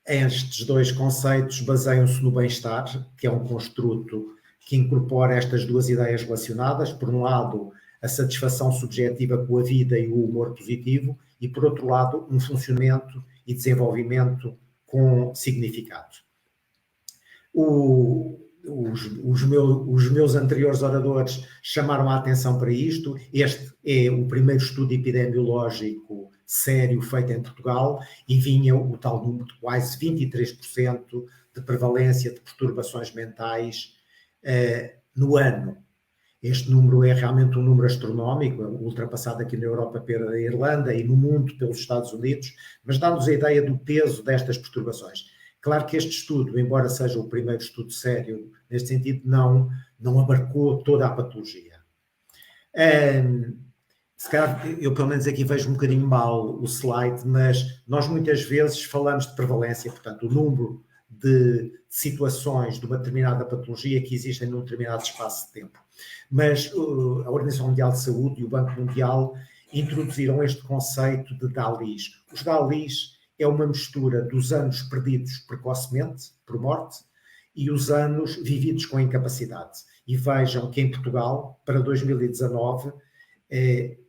estes dois conceitos baseiam-se no bem-estar, que é um construto que incorpora estas duas ideias relacionadas. Por um lado, a satisfação subjetiva com a vida e o humor positivo, e por outro lado, um funcionamento e desenvolvimento com significado. Os meus anteriores oradores chamaram a atenção para isto. Este é o primeiro estudo epidemiológico sério feito em Portugal e vinha o tal número de quase 23% de prevalência de perturbações mentais no ano. Este número é realmente um número astronómico, ultrapassado aqui na Europa pela Irlanda e no mundo pelos Estados Unidos, mas dá-nos a ideia do peso destas perturbações. Claro que este estudo, embora seja o primeiro estudo sério neste sentido, não abarcou toda a patologia. Se calhar, eu pelo menos aqui vejo um bocadinho mal o slide, mas nós muitas vezes falamos de prevalência, portanto, o número de situações de uma determinada patologia que existem num determinado espaço de tempo. Mas a Organização Mundial de Saúde e o Banco Mundial introduziram este conceito de DALIs. Os DALIs é uma mistura dos anos perdidos precocemente, por morte, e os anos vividos com incapacidade. E vejam que em Portugal, para 2019,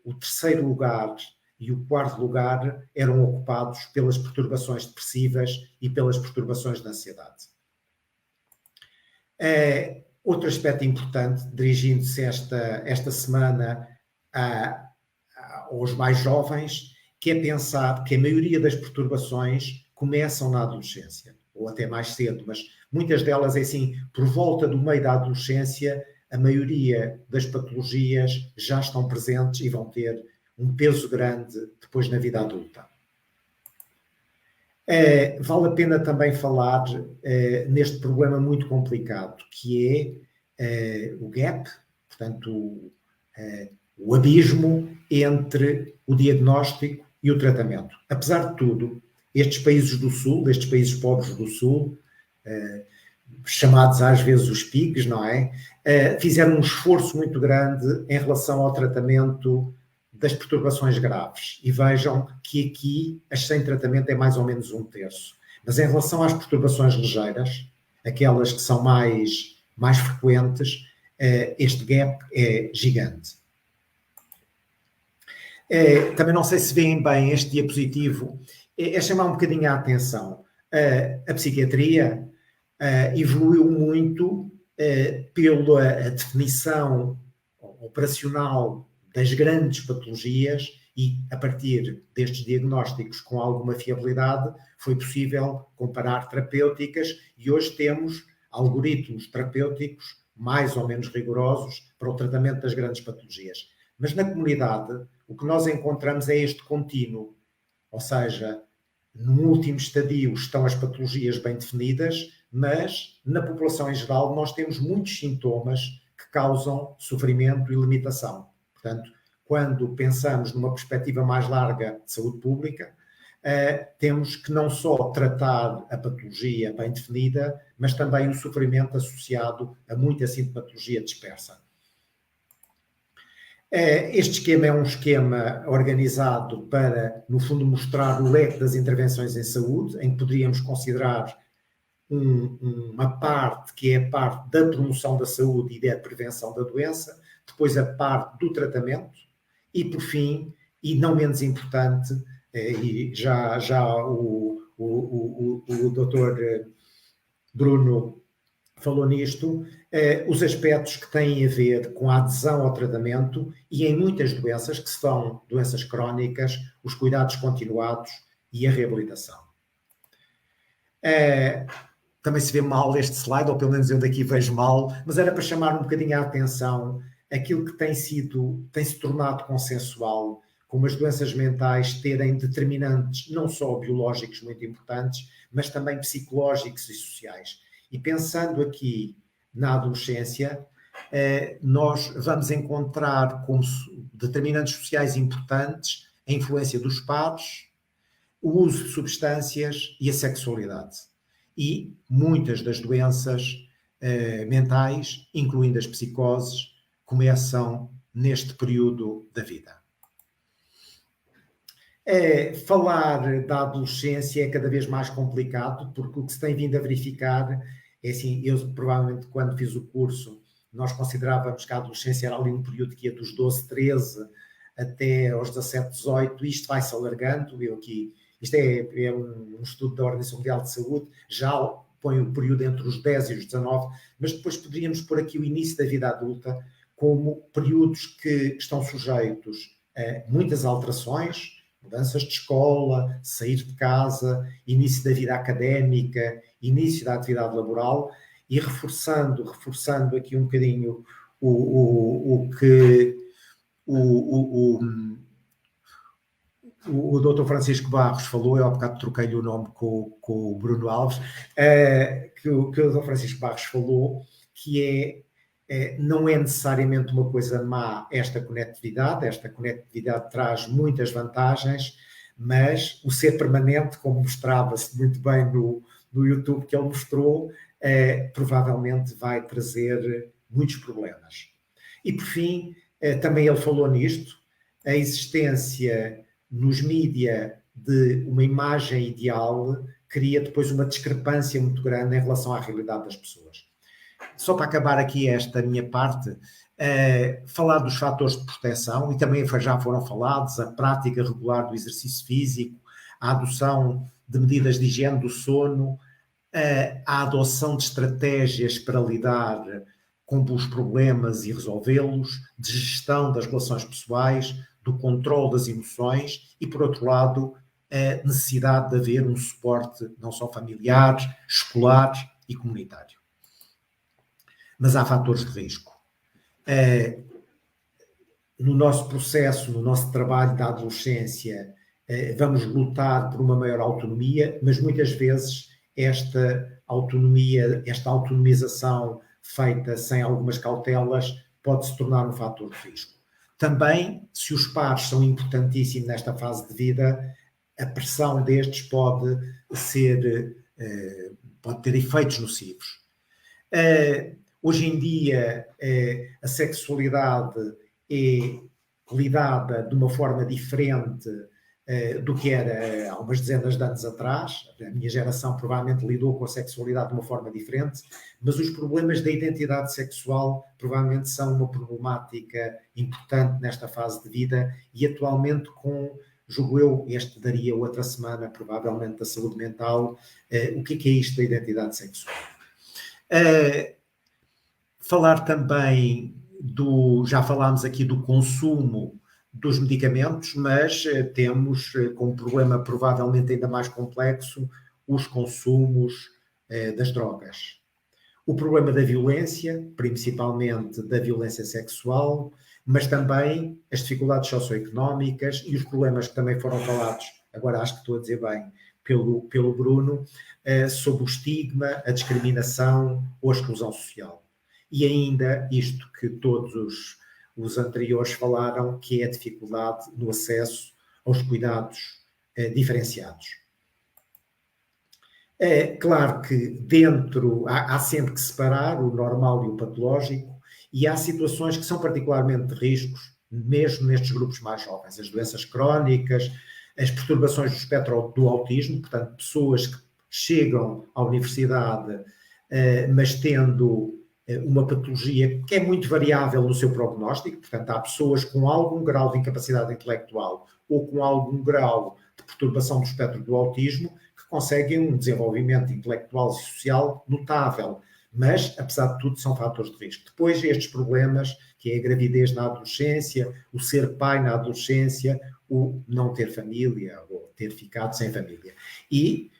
o terceiro lugar e o quarto lugar eram ocupados pelas perturbações depressivas e pelas perturbações de ansiedade. Outro aspecto importante, dirigindo-se esta semana aos mais jovens, que é pensar que a maioria das perturbações começam na adolescência, ou até mais cedo, mas muitas delas é assim, por volta do meio da adolescência, a maioria das patologias já estão presentes e vão ter um peso grande depois na vida adulta. Vale a pena também falar neste problema muito complicado, que é o gap, portanto, o abismo entre o diagnóstico e o tratamento. Apesar de tudo, estes países do Sul, estes países pobres do Sul, chamados às vezes os PIGs, não é? Fizeram um esforço muito grande em relação ao tratamento das perturbações graves. E vejam que aqui as sem tratamento é mais ou menos 1/3. Mas em relação às perturbações ligeiras, aquelas que são mais frequentes, este gap é gigante. Também não sei se veem bem este diapositivo, é chamar um bocadinho a atenção. A psiquiatria evoluiu muito pela definição operacional das grandes patologias e, a partir destes diagnósticos com alguma fiabilidade, foi possível comparar terapêuticas e hoje temos algoritmos terapêuticos mais ou menos rigorosos para o tratamento das grandes patologias. Mas na comunidade, o que nós encontramos é este contínuo, ou seja, no último estadio estão as patologias bem definidas, mas na população em geral nós temos muitos sintomas que causam sofrimento e limitação. Portanto, quando pensamos numa perspectiva mais larga de saúde pública, temos que não só tratar a patologia bem definida, mas também o sofrimento associado a muita sintomatologia dispersa. Este esquema é um esquema organizado para, no fundo, mostrar o leque das intervenções em saúde, em que poderíamos considerar uma parte que é a parte da promoção da saúde e da prevenção da doença, depois a parte do tratamento e, por fim, e não menos importante, e já o doutor Bruno falou nisto, os aspectos que têm a ver com a adesão ao tratamento e em muitas doenças, que são doenças crónicas, os cuidados continuados e a reabilitação. Também se vê mal este slide, ou pelo menos eu daqui vejo mal, mas era para chamar um bocadinho a atenção aquilo que tem-se tornado consensual, como as doenças mentais terem determinantes não só biológicos muito importantes, mas também psicológicos e sociais. E pensando aqui na adolescência, nós vamos encontrar como determinantes sociais importantes a influência dos pares, o uso de substâncias e a sexualidade. E muitas das doenças mentais, incluindo as psicoses, começam neste período da vida. Falar da adolescência é cada vez mais complicado, porque o que se tem vindo a verificar é assim, eu provavelmente quando fiz o curso, nós considerávamos que a adolescência era ali um período que ia dos 12, 13 até aos 17, 18, e isto vai-se alargando, isto é um estudo da Organização Mundial de Saúde, já põe o período entre os 10 e os 19, mas depois poderíamos pôr aqui o início da vida adulta como períodos que estão sujeitos a muitas alterações, mudanças de escola, sair de casa, início da vida académica, início da atividade laboral, e reforçando aqui um bocadinho o que o Dr. Francisco Barros falou, eu há bocado troquei-lhe o nome com o Bruno Alves, que o Dr. Francisco Barros falou, que não é necessariamente uma coisa má esta conectividade traz muitas vantagens, mas o ser permanente, como mostrava-se muito bem no YouTube que ele mostrou, provavelmente vai trazer muitos problemas. E por fim, também ele falou nisto, a existência nos mídia de uma imagem ideal cria depois uma discrepância muito grande em relação à realidade das pessoas. Só para acabar aqui esta minha parte, falar dos fatores de proteção, e também já foram falados, a prática regular do exercício físico, a adoção de medidas de higiene do sono, a adoção de estratégias para lidar com os problemas e resolvê-los, de gestão das relações pessoais, do controle das emoções e, por outro lado, a necessidade de haver um suporte não só familiar, escolar e comunitário. Mas há fatores de risco. No nosso processo, no nosso trabalho da adolescência, vamos lutar por uma maior autonomia, mas muitas vezes esta autonomização feita sem algumas cautelas pode se tornar um fator de risco. Também, se os pares são importantíssimos nesta fase de vida, a pressão destes pode ter efeitos nocivos. Hoje em dia, a sexualidade é lidada de uma forma diferente do que era há umas dezenas de anos atrás. A minha geração provavelmente lidou com a sexualidade de uma forma diferente, mas os problemas da identidade sexual provavelmente são uma problemática importante nesta fase de vida e atualmente julgo eu, este daria outra semana, provavelmente, da saúde mental, o que é isto da identidade sexual. Falar também já falámos aqui do consumo dos medicamentos, mas temos como problema provavelmente ainda mais complexo os consumos das drogas. O problema da violência, principalmente da violência sexual, mas também as dificuldades socioeconómicas e os problemas que também foram falados, agora acho que estou a dizer bem, pelo Bruno, sobre o estigma, a discriminação ou a exclusão social. E ainda isto que todos os anteriores falaram, que é a dificuldade no acesso aos cuidados diferenciados. É claro que há sempre que separar o normal e o patológico, e há situações que são particularmente de riscos, mesmo nestes grupos mais jovens, as doenças crónicas, as perturbações do espectro do autismo, portanto, pessoas que chegam à universidade, mas tendo uma patologia que é muito variável no seu prognóstico, portanto, há pessoas com algum grau de incapacidade intelectual ou com algum grau de perturbação do espectro do autismo que conseguem um desenvolvimento intelectual e social notável, mas, apesar de tudo, são fatores de risco. Depois, estes problemas, que é a gravidez na adolescência, o ser pai na adolescência, o não ter família ou ter ficado sem família. E,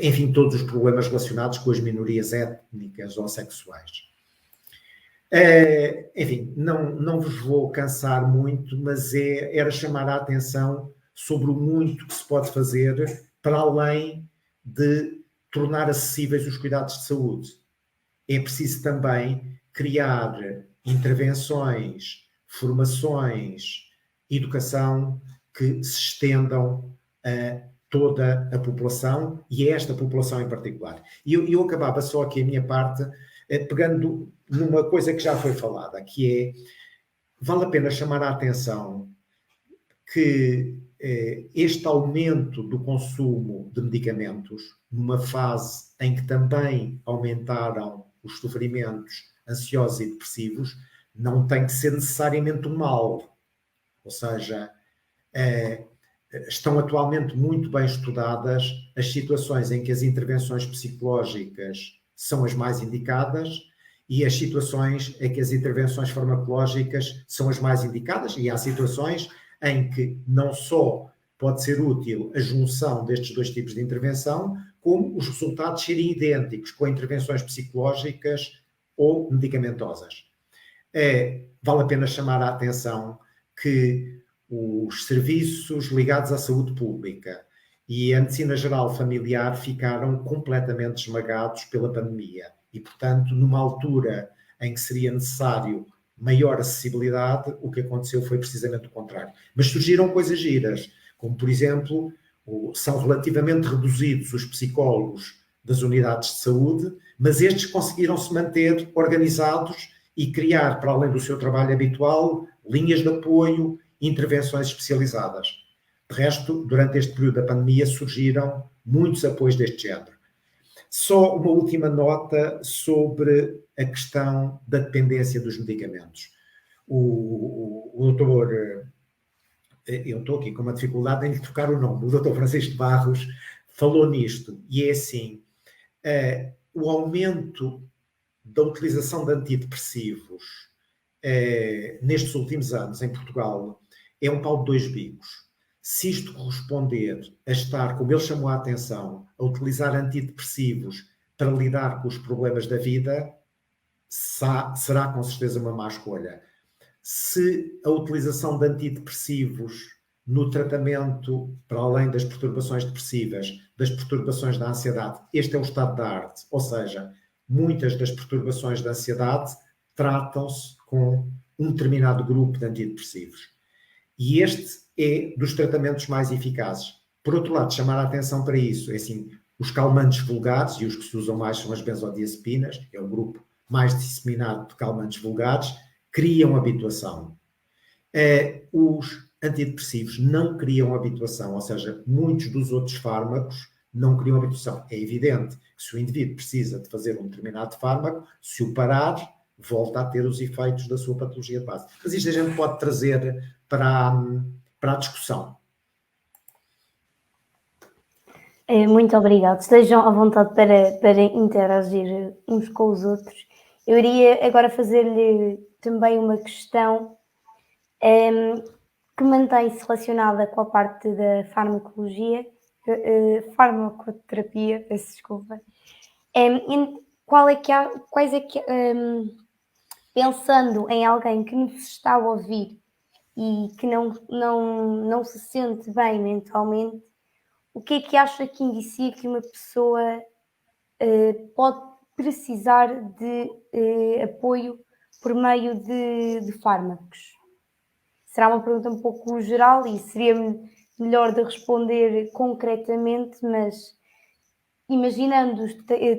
enfim, todos os problemas relacionados com as minorias étnicas ou sexuais. Enfim, não vos vou cansar muito, mas era chamar a atenção sobre o muito que se pode fazer para além de tornar acessíveis os cuidados de saúde. É preciso também criar intervenções, formações, educação que se estendam a toda a população e a esta população em particular. E eu acabava só aqui a minha parte pegando numa coisa que já foi falada, que é, vale a pena chamar a atenção que este aumento do consumo de medicamentos, numa fase em que também aumentaram os sofrimentos ansiosos e depressivos, não tem que ser necessariamente um mal. Ou seja, estão atualmente muito bem estudadas as situações em que as intervenções psicológicas são as mais indicadas e as situações em que as intervenções farmacológicas são as mais indicadas, e há situações em que não só pode ser útil a junção destes dois tipos de intervenção, como os resultados serem idênticos com intervenções psicológicas ou medicamentosas. Vale a pena chamar a atenção que os serviços ligados à saúde pública e a medicina geral familiar ficaram completamente esmagados pela pandemia. E, portanto, numa altura em que seria necessário maior acessibilidade, o que aconteceu foi precisamente o contrário. Mas surgiram coisas giras, como, por exemplo, são relativamente reduzidos os psicólogos das unidades de saúde, mas estes conseguiram se manter organizados e criar, para além do seu trabalho habitual, linhas de apoio, intervenções especializadas. De resto, durante este período da pandemia surgiram muitos apoios deste género. Só uma última nota sobre a questão da dependência dos medicamentos. O doutor, eu estou aqui com uma dificuldade em lhe trocar o nome, o doutor Francisco Barros falou nisto, e é assim, o aumento da utilização de antidepressivos nestes últimos anos em Portugal é um pau de dois bicos. Se isto corresponder a estar, como ele chamou a atenção, a utilizar antidepressivos para lidar com os problemas da vida, será com certeza uma má escolha. Se a utilização de antidepressivos no tratamento, para além das perturbações depressivas, das perturbações da ansiedade, este é o estado da arte, ou seja, muitas das perturbações da ansiedade tratam-se com um determinado grupo de antidepressivos. E este é dos tratamentos mais eficazes. Por outro lado, chamar a atenção para isso, é assim, os calmantes vulgares, e os que se usam mais são as benzodiazepinas, é o grupo mais disseminado de calmantes vulgares, criam habituação. Os antidepressivos não criam habituação, ou seja, muitos dos outros fármacos não criam habituação. É evidente que se o indivíduo precisa de fazer um determinado fármaco, se o parar, volta a ter os efeitos da sua patologia de base. Mas isto a gente pode trazer para a discussão. Muito obrigado. Estejam à vontade para interagir uns com os outros. Eu iria agora fazer-lhe também uma questão que mantém-se relacionada com a parte da farmacoterapia, peço desculpa. Pensando em alguém que nos está a ouvir e que não se sente bem mentalmente, o que é que acha que indicia que uma pessoa pode precisar de apoio por meio de fármacos? Será uma pergunta um pouco geral e seria melhor de responder concretamente, mas imaginando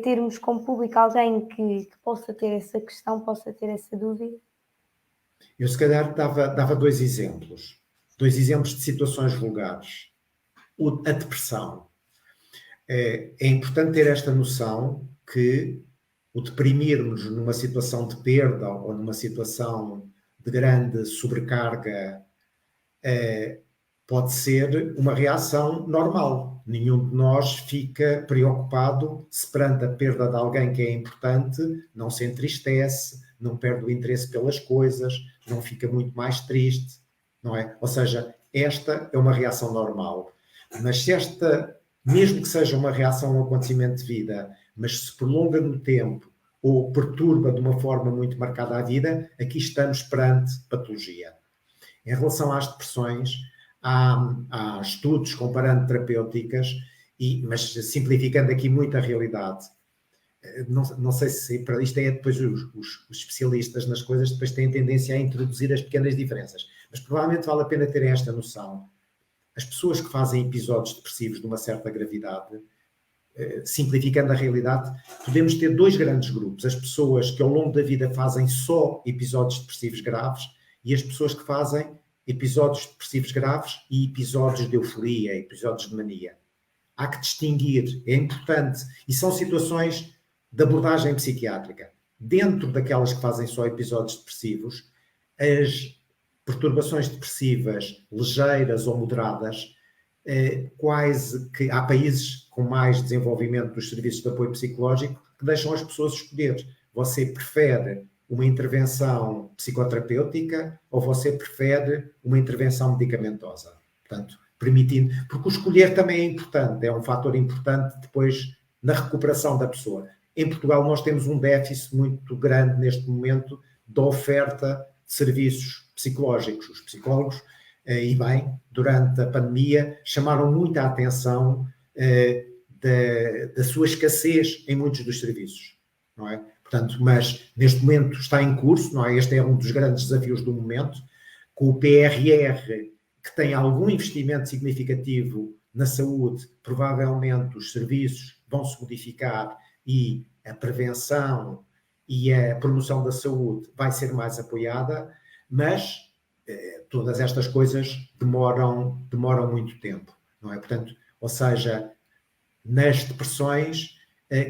termos como público alguém que possa ter essa questão, possa ter essa dúvida. Eu, se calhar, dava dois exemplos de situações vulgares. A depressão. É importante ter esta noção que o deprimirmos numa situação de perda ou numa situação de grande sobrecarga pode ser uma reação normal. Nenhum de nós fica preocupado se perante a perda de alguém que é importante, não se entristece, não perde o interesse pelas coisas, não fica muito mais triste, não é? Ou seja, esta é uma reação normal. Mas se esta, mesmo que seja uma reação a um acontecimento de vida, mas se prolonga no tempo ou perturba de uma forma muito marcada a vida, aqui estamos perante patologia. Em relação às depressões, há estudos comparando terapêuticas, mas simplificando aqui muito a realidade. Não sei se para isto é depois os especialistas nas coisas depois têm tendência a introduzir as pequenas diferenças, mas provavelmente vale a pena terem esta noção. As pessoas que fazem episódios depressivos de uma certa gravidade, simplificando a realidade, podemos ter dois grandes grupos. As pessoas que ao longo da vida fazem só episódios depressivos graves e as pessoas que fazem episódios depressivos graves e episódios de euforia, episódios de mania. Há que distinguir, é importante, e são situações de abordagem psiquiátrica. Dentro daquelas que fazem só episódios depressivos, as perturbações depressivas ligeiras ou moderadas, quase que há países com mais desenvolvimento dos serviços de apoio psicológico que deixam as pessoas escolher. Você prefere uma intervenção psicoterapêutica ou você prefere uma intervenção medicamentosa? Portanto, permitindo, porque o escolher também é importante, é um fator importante depois na recuperação da pessoa. Em Portugal nós temos um déficit muito grande neste momento da oferta de serviços psicológicos. Os psicólogos, e bem, durante a pandemia, chamaram muita atenção da sua escassez em muitos dos serviços, não é? Portanto, mas neste momento está em curso, não é? Este é um dos grandes desafios do momento, com o PRR, que tem algum investimento significativo na saúde, provavelmente os serviços vão se modificar e a prevenção e a promoção da saúde vai ser mais apoiada, mas todas estas coisas demoram muito tempo, não é? Portanto, ou seja, nas depressões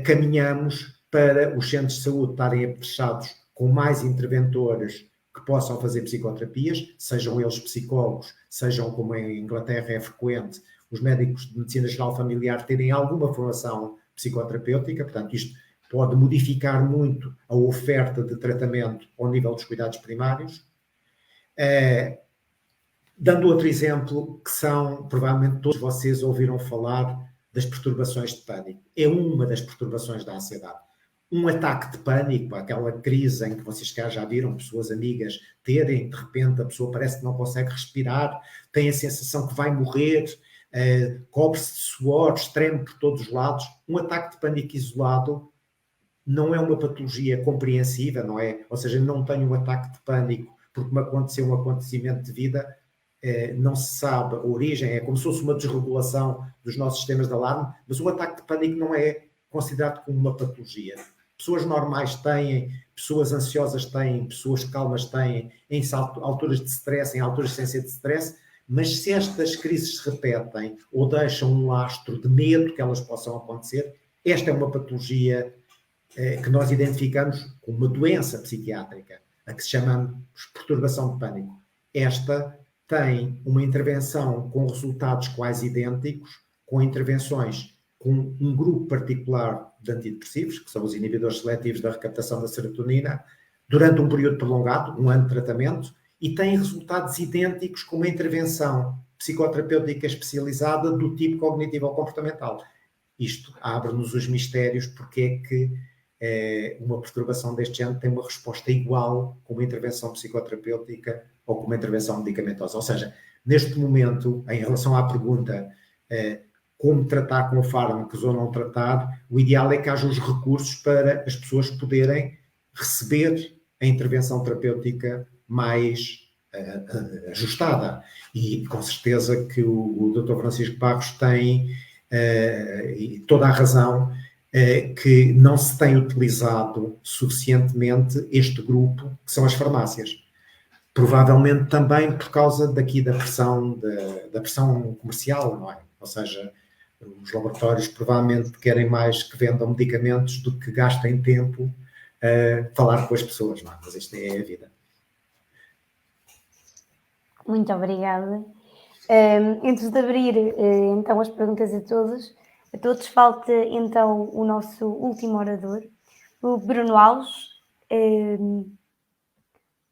caminhamos para os centros de saúde estarem apetrechados com mais interventores que possam fazer psicoterapias, sejam eles psicólogos, sejam, como em Inglaterra é frequente, os médicos de medicina geral familiar terem alguma formação psicoterapêutica. Portanto, isto pode modificar muito a oferta de tratamento ao nível dos cuidados primários. Dando outro exemplo, que são, provavelmente todos vocês ouviram falar das perturbações de pânico. É uma das perturbações da ansiedade. Um ataque de pânico, aquela crise em que vocês já viram pessoas amigas terem, de repente a pessoa parece que não consegue respirar, tem a sensação que vai morrer, cobre-se de suor, treme por todos os lados. Um ataque de pânico isolado não é uma patologia compreensiva, não é? Ou seja, não tenho um ataque de pânico porque me aconteceu um acontecimento de vida, não se sabe a origem, é como se fosse uma desregulação dos nossos sistemas de alarme, mas o ataque de pânico não é considerado como uma patologia. Pessoas normais têm, pessoas ansiosas têm, pessoas calmas têm, em alturas de stress, em alturas de sensação de stress, mas se estas crises se repetem ou deixam um lastro de medo que elas possam acontecer, esta é uma patologia que nós identificamos como uma doença psiquiátrica, a que se chama perturbação de pânico. Esta tem uma intervenção com resultados quase idênticos, com intervenções com um grupo particular de antidepressivos, que são os inibidores seletivos da recaptação da serotonina, durante um período prolongado, um ano de tratamento, e tem resultados idênticos com uma intervenção psicoterapêutica especializada do tipo cognitivo-comportamental. Isto abre-nos os mistérios porque é que uma perturbação deste género tem uma resposta igual com uma intervenção psicoterapêutica ou com uma intervenção medicamentosa. Ou seja, neste momento, em relação à pergunta como tratar com fármacos ou não tratar, o ideal é que haja os recursos para as pessoas poderem receber a intervenção terapêutica mais ajustada. E com certeza que o Dr. Francisco Barros tem toda a razão que não se tem utilizado suficientemente este grupo, que são as farmácias. provavelmente também por causa daqui da pressão comercial, não é? Ou seja, os laboratórios provavelmente querem mais que vendam medicamentos do que gastem tempo a falar com as pessoas, não é? Mas isto é a vida. Muito obrigada. Antes de abrir então as perguntas a todos, falta então o nosso último orador, o Bruno Alves.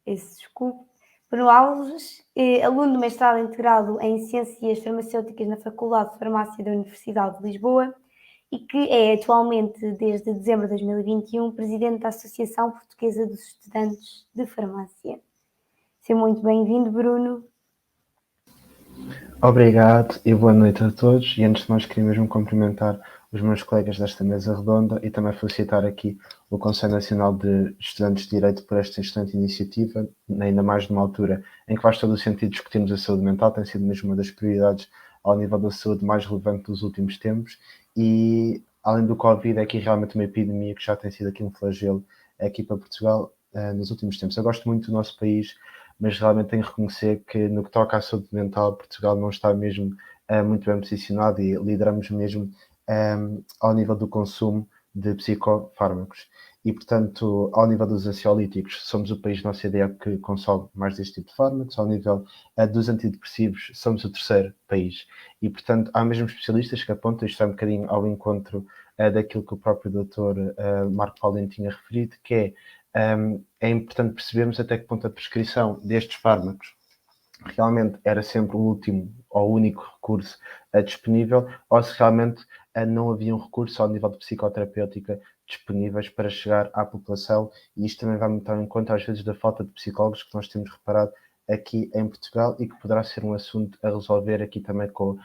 Desculpe. Bruno Alves, aluno do mestrado integrado em Ciências Farmacêuticas na Faculdade de Farmácia da Universidade de Lisboa e que é atualmente, desde dezembro de 2021, presidente da Associação Portuguesa dos Estudantes de Farmácia. Seja muito bem-vindo, Bruno. Obrigado e boa noite a todos. E antes de mais, queria mesmo cumprimentar os meus colegas desta mesa redonda e também felicitar aqui o Conselho Nacional de Estudantes de Direito por esta excelente iniciativa, ainda mais numa altura em que faz todo o sentido discutirmos a saúde mental, tem sido mesmo uma das prioridades ao nível da saúde mais relevante dos últimos tempos. E além do Covid, é aqui realmente uma epidemia que já tem sido aqui um flagelo aqui para Portugal nos últimos tempos. Eu gosto muito do nosso país, mas realmente tenho que reconhecer que no que toca à saúde mental, Portugal não está mesmo muito bem posicionado e lideramos mesmo ao nível do consumo de psicofármacos. E, portanto, ao nível dos ansiolíticos, somos o país na OCDE que consome mais deste tipo de fármacos. Ao nível dos antidepressivos, somos o terceiro país. E, portanto, há mesmo especialistas que apontam, isto é um bocadinho ao encontro daquilo que o próprio doutor Marco Paulino tinha referido, que é importante percebermos até que ponto a prescrição destes fármacos realmente era sempre o último ou único recurso disponível, ou se realmente não havia um recurso ao nível de psicoterapêutica disponíveis para chegar à população. E isto também vai muito ao encontro, às vezes, da falta de psicólogos que nós temos reparado aqui em Portugal e que poderá ser um assunto a resolver aqui também com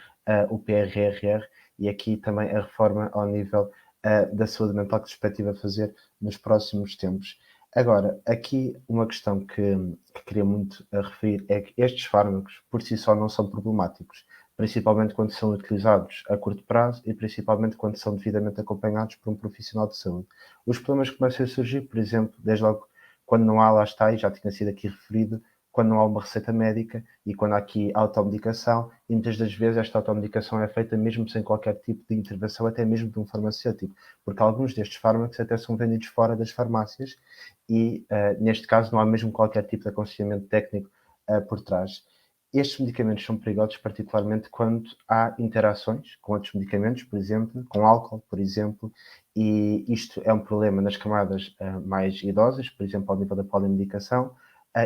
o PRRR e aqui também a reforma ao nível da saúde mental que se perspectiva fazer nos próximos tempos. Agora, aqui uma questão que queria muito referir é que estes fármacos por si só não são problemáticos, principalmente quando são utilizados a curto prazo e principalmente quando são devidamente acompanhados por um profissional de saúde. Os problemas começam a surgir, por exemplo, desde logo quando não há, lá está, e já tinha sido aqui referido, quando não há uma receita médica e quando há aqui automedicação, e muitas das vezes esta automedicação é feita mesmo sem qualquer tipo de intervenção, até mesmo de um farmacêutico, porque alguns destes fármacos até são vendidos fora das farmácias e, neste caso, não há mesmo qualquer tipo de aconselhamento técnico por trás. Estes medicamentos são perigosos, particularmente quando há interações com outros medicamentos, por exemplo, com álcool, por exemplo, e isto é um problema nas camadas mais idosas, por exemplo, ao nível da polimedicação,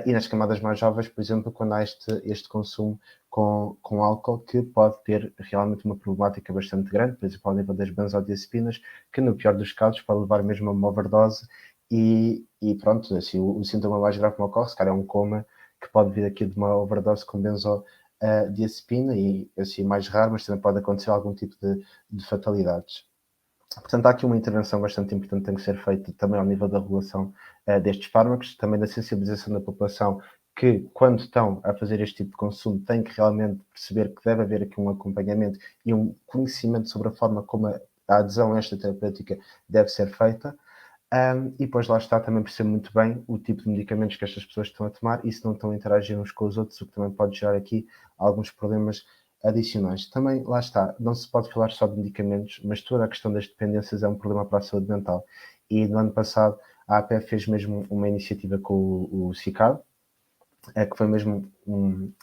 e nas camadas mais jovens, por exemplo, quando há este consumo com álcool, que pode ter realmente uma problemática bastante grande, por exemplo, ao nível das benzodiazepinas, que no pior dos casos pode levar mesmo a uma overdose e pronto, assim, o sintoma mais grave que me ocorre, se calhar é um coma, que pode vir aqui de uma overdose com benzodiazepina e assim mais raro, mas também pode acontecer algum tipo de fatalidades. Portanto, há aqui uma intervenção bastante importante que tem que ser feita também ao nível da regulação destes fármacos, também da sensibilização da população, que quando estão a fazer este tipo de consumo têm que realmente perceber que deve haver aqui um acompanhamento e um conhecimento sobre a forma como a adesão a esta terapêutica deve ser feita. E depois lá está, também percebo muito bem o tipo de medicamentos que estas pessoas estão a tomar e se não estão a interagir uns com os outros, o que também pode gerar aqui alguns problemas adicionais. Também, lá está, não se pode falar só de medicamentos, mas toda a questão das dependências é um problema para a saúde mental. E no ano passado a APF fez mesmo uma iniciativa com o CICAD, que foi mesmo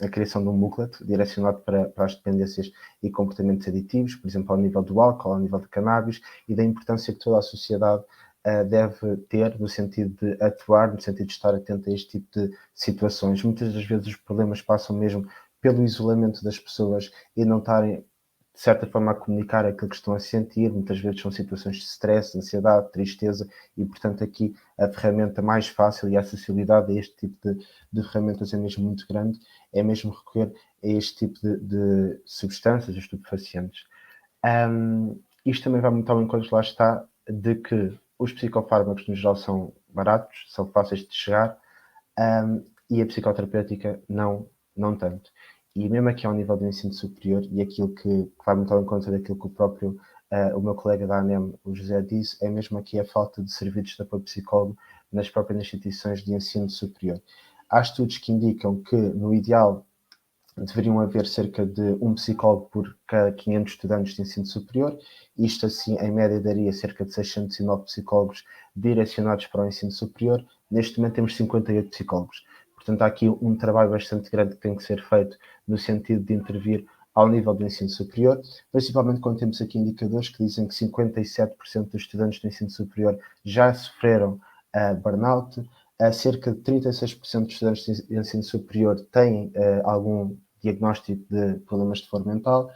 a criação de um booklet direcionado para as dependências e comportamentos aditivos, por exemplo, ao nível do álcool, ao nível de cannabis, e da importância que toda a sociedade deve ter no sentido de atuar, no sentido de estar atento a este tipo de situações. Muitas das vezes os problemas passam mesmo pelo isolamento das pessoas e não estarem, de certa forma, a comunicar aquilo que estão a sentir. Muitas vezes são situações de stress, ansiedade, tristeza e, portanto, aqui a ferramenta mais fácil e a acessibilidade a este tipo de ferramentas é mesmo muito grande, é mesmo recorrer a este tipo de substâncias, estupefacientes. Isto também vai muito ao encontro, lá está, de que os psicofármacos, no geral, são baratos, são fáceis de chegar, e a psicoterapêutica não tanto. E mesmo aqui ao nível do ensino superior, e aquilo que vai muito ao encontro daquilo que o próprio, o meu colega da ANEM, o José, disse, é mesmo aqui a falta de serviços de apoio psicólogo nas próprias instituições de ensino superior. Há estudos que indicam que, no ideal, deveriam haver cerca de um psicólogo por cada 500 estudantes de ensino superior. Isto, assim, em média, daria cerca de 609 psicólogos direcionados para o ensino superior. Neste momento temos 58 psicólogos. Portanto, há aqui um trabalho bastante grande que tem que ser feito no sentido de intervir ao nível do ensino superior, principalmente quando temos aqui indicadores que dizem que 57% dos estudantes do ensino superior já sofreram burnout, cerca de 36% dos estudantes de ensino superior têm algum diagnóstico de problemas de foro mental.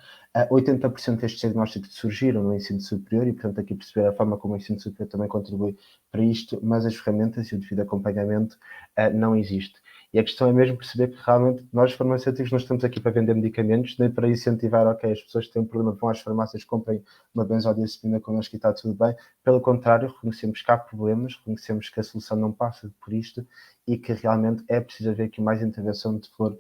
80% destes diagnósticos surgiram no ensino superior e, portanto, aqui perceber a forma como o ensino superior também contribui para isto, mas as ferramentas e o devido acompanhamento não existe. E a questão é mesmo perceber que realmente nós, farmacêuticos, não estamos aqui para vender medicamentos, nem para incentivar, ok, as pessoas que têm um problema vão às farmácias, comprem uma benzodiazepina connosco e está tudo bem. Pelo contrário, reconhecemos que há problemas, reconhecemos que a solução não passa por isto e que realmente é preciso haver aqui mais intervenção de foro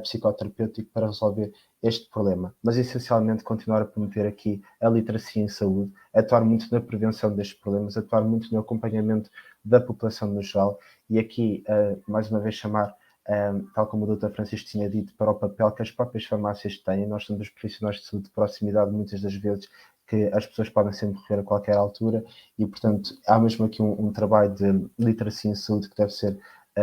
psicoterapêutico para resolver este problema. Mas, essencialmente, continuar a promover aqui a literacia em saúde, atuar muito na prevenção destes problemas, atuar muito no acompanhamento da população no geral e aqui, mais uma vez, chamar, tal como o Dr. Francisco tinha dito, para o papel que as próprias farmácias têm. Nós somos os profissionais de saúde de proximidade, muitas das vezes, que as pessoas podem sempre recorrer a qualquer altura e, portanto, há mesmo aqui um trabalho de literacia em saúde que deve ser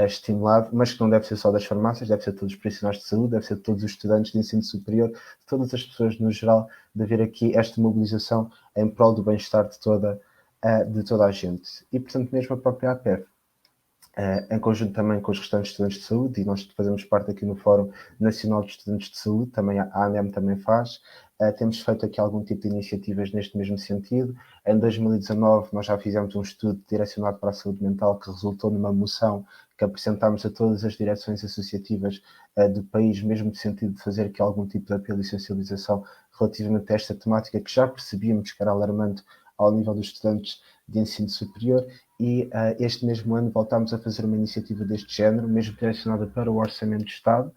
estimulado, mas que não deve ser só das farmácias, deve ser de todos os profissionais de saúde, deve ser de todos os estudantes de ensino superior, de todas as pessoas no geral, de haver aqui esta mobilização em prol do bem-estar de toda a gente. E, portanto, mesmo a própria APEF, em conjunto também com os restantes estudantes de saúde, e nós fazemos parte aqui no Fórum Nacional de Estudantes de Saúde, também a ANEM também faz, temos feito aqui algum tipo de iniciativas neste mesmo sentido. Em 2019 nós já fizemos um estudo direcionado para a saúde mental que resultou numa moção que apresentámos a todas as direções associativas do país, mesmo no sentido de fazer aqui algum tipo de apelo e sensibilização relativamente a esta temática que já percebíamos que era alarmante ao nível dos estudantes de ensino superior. E este mesmo ano voltámos a fazer uma iniciativa deste género, mesmo direcionada para o Orçamento de Estado,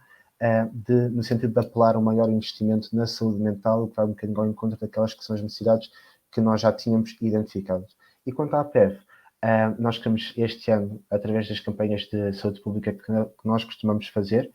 no sentido de apelar a um maior investimento na saúde mental, o que vai um bocadinho ao encontro daquelas que são as necessidades que nós já tínhamos identificado. E quanto à APEV, nós queremos este ano, através das campanhas de saúde pública que nós costumamos fazer,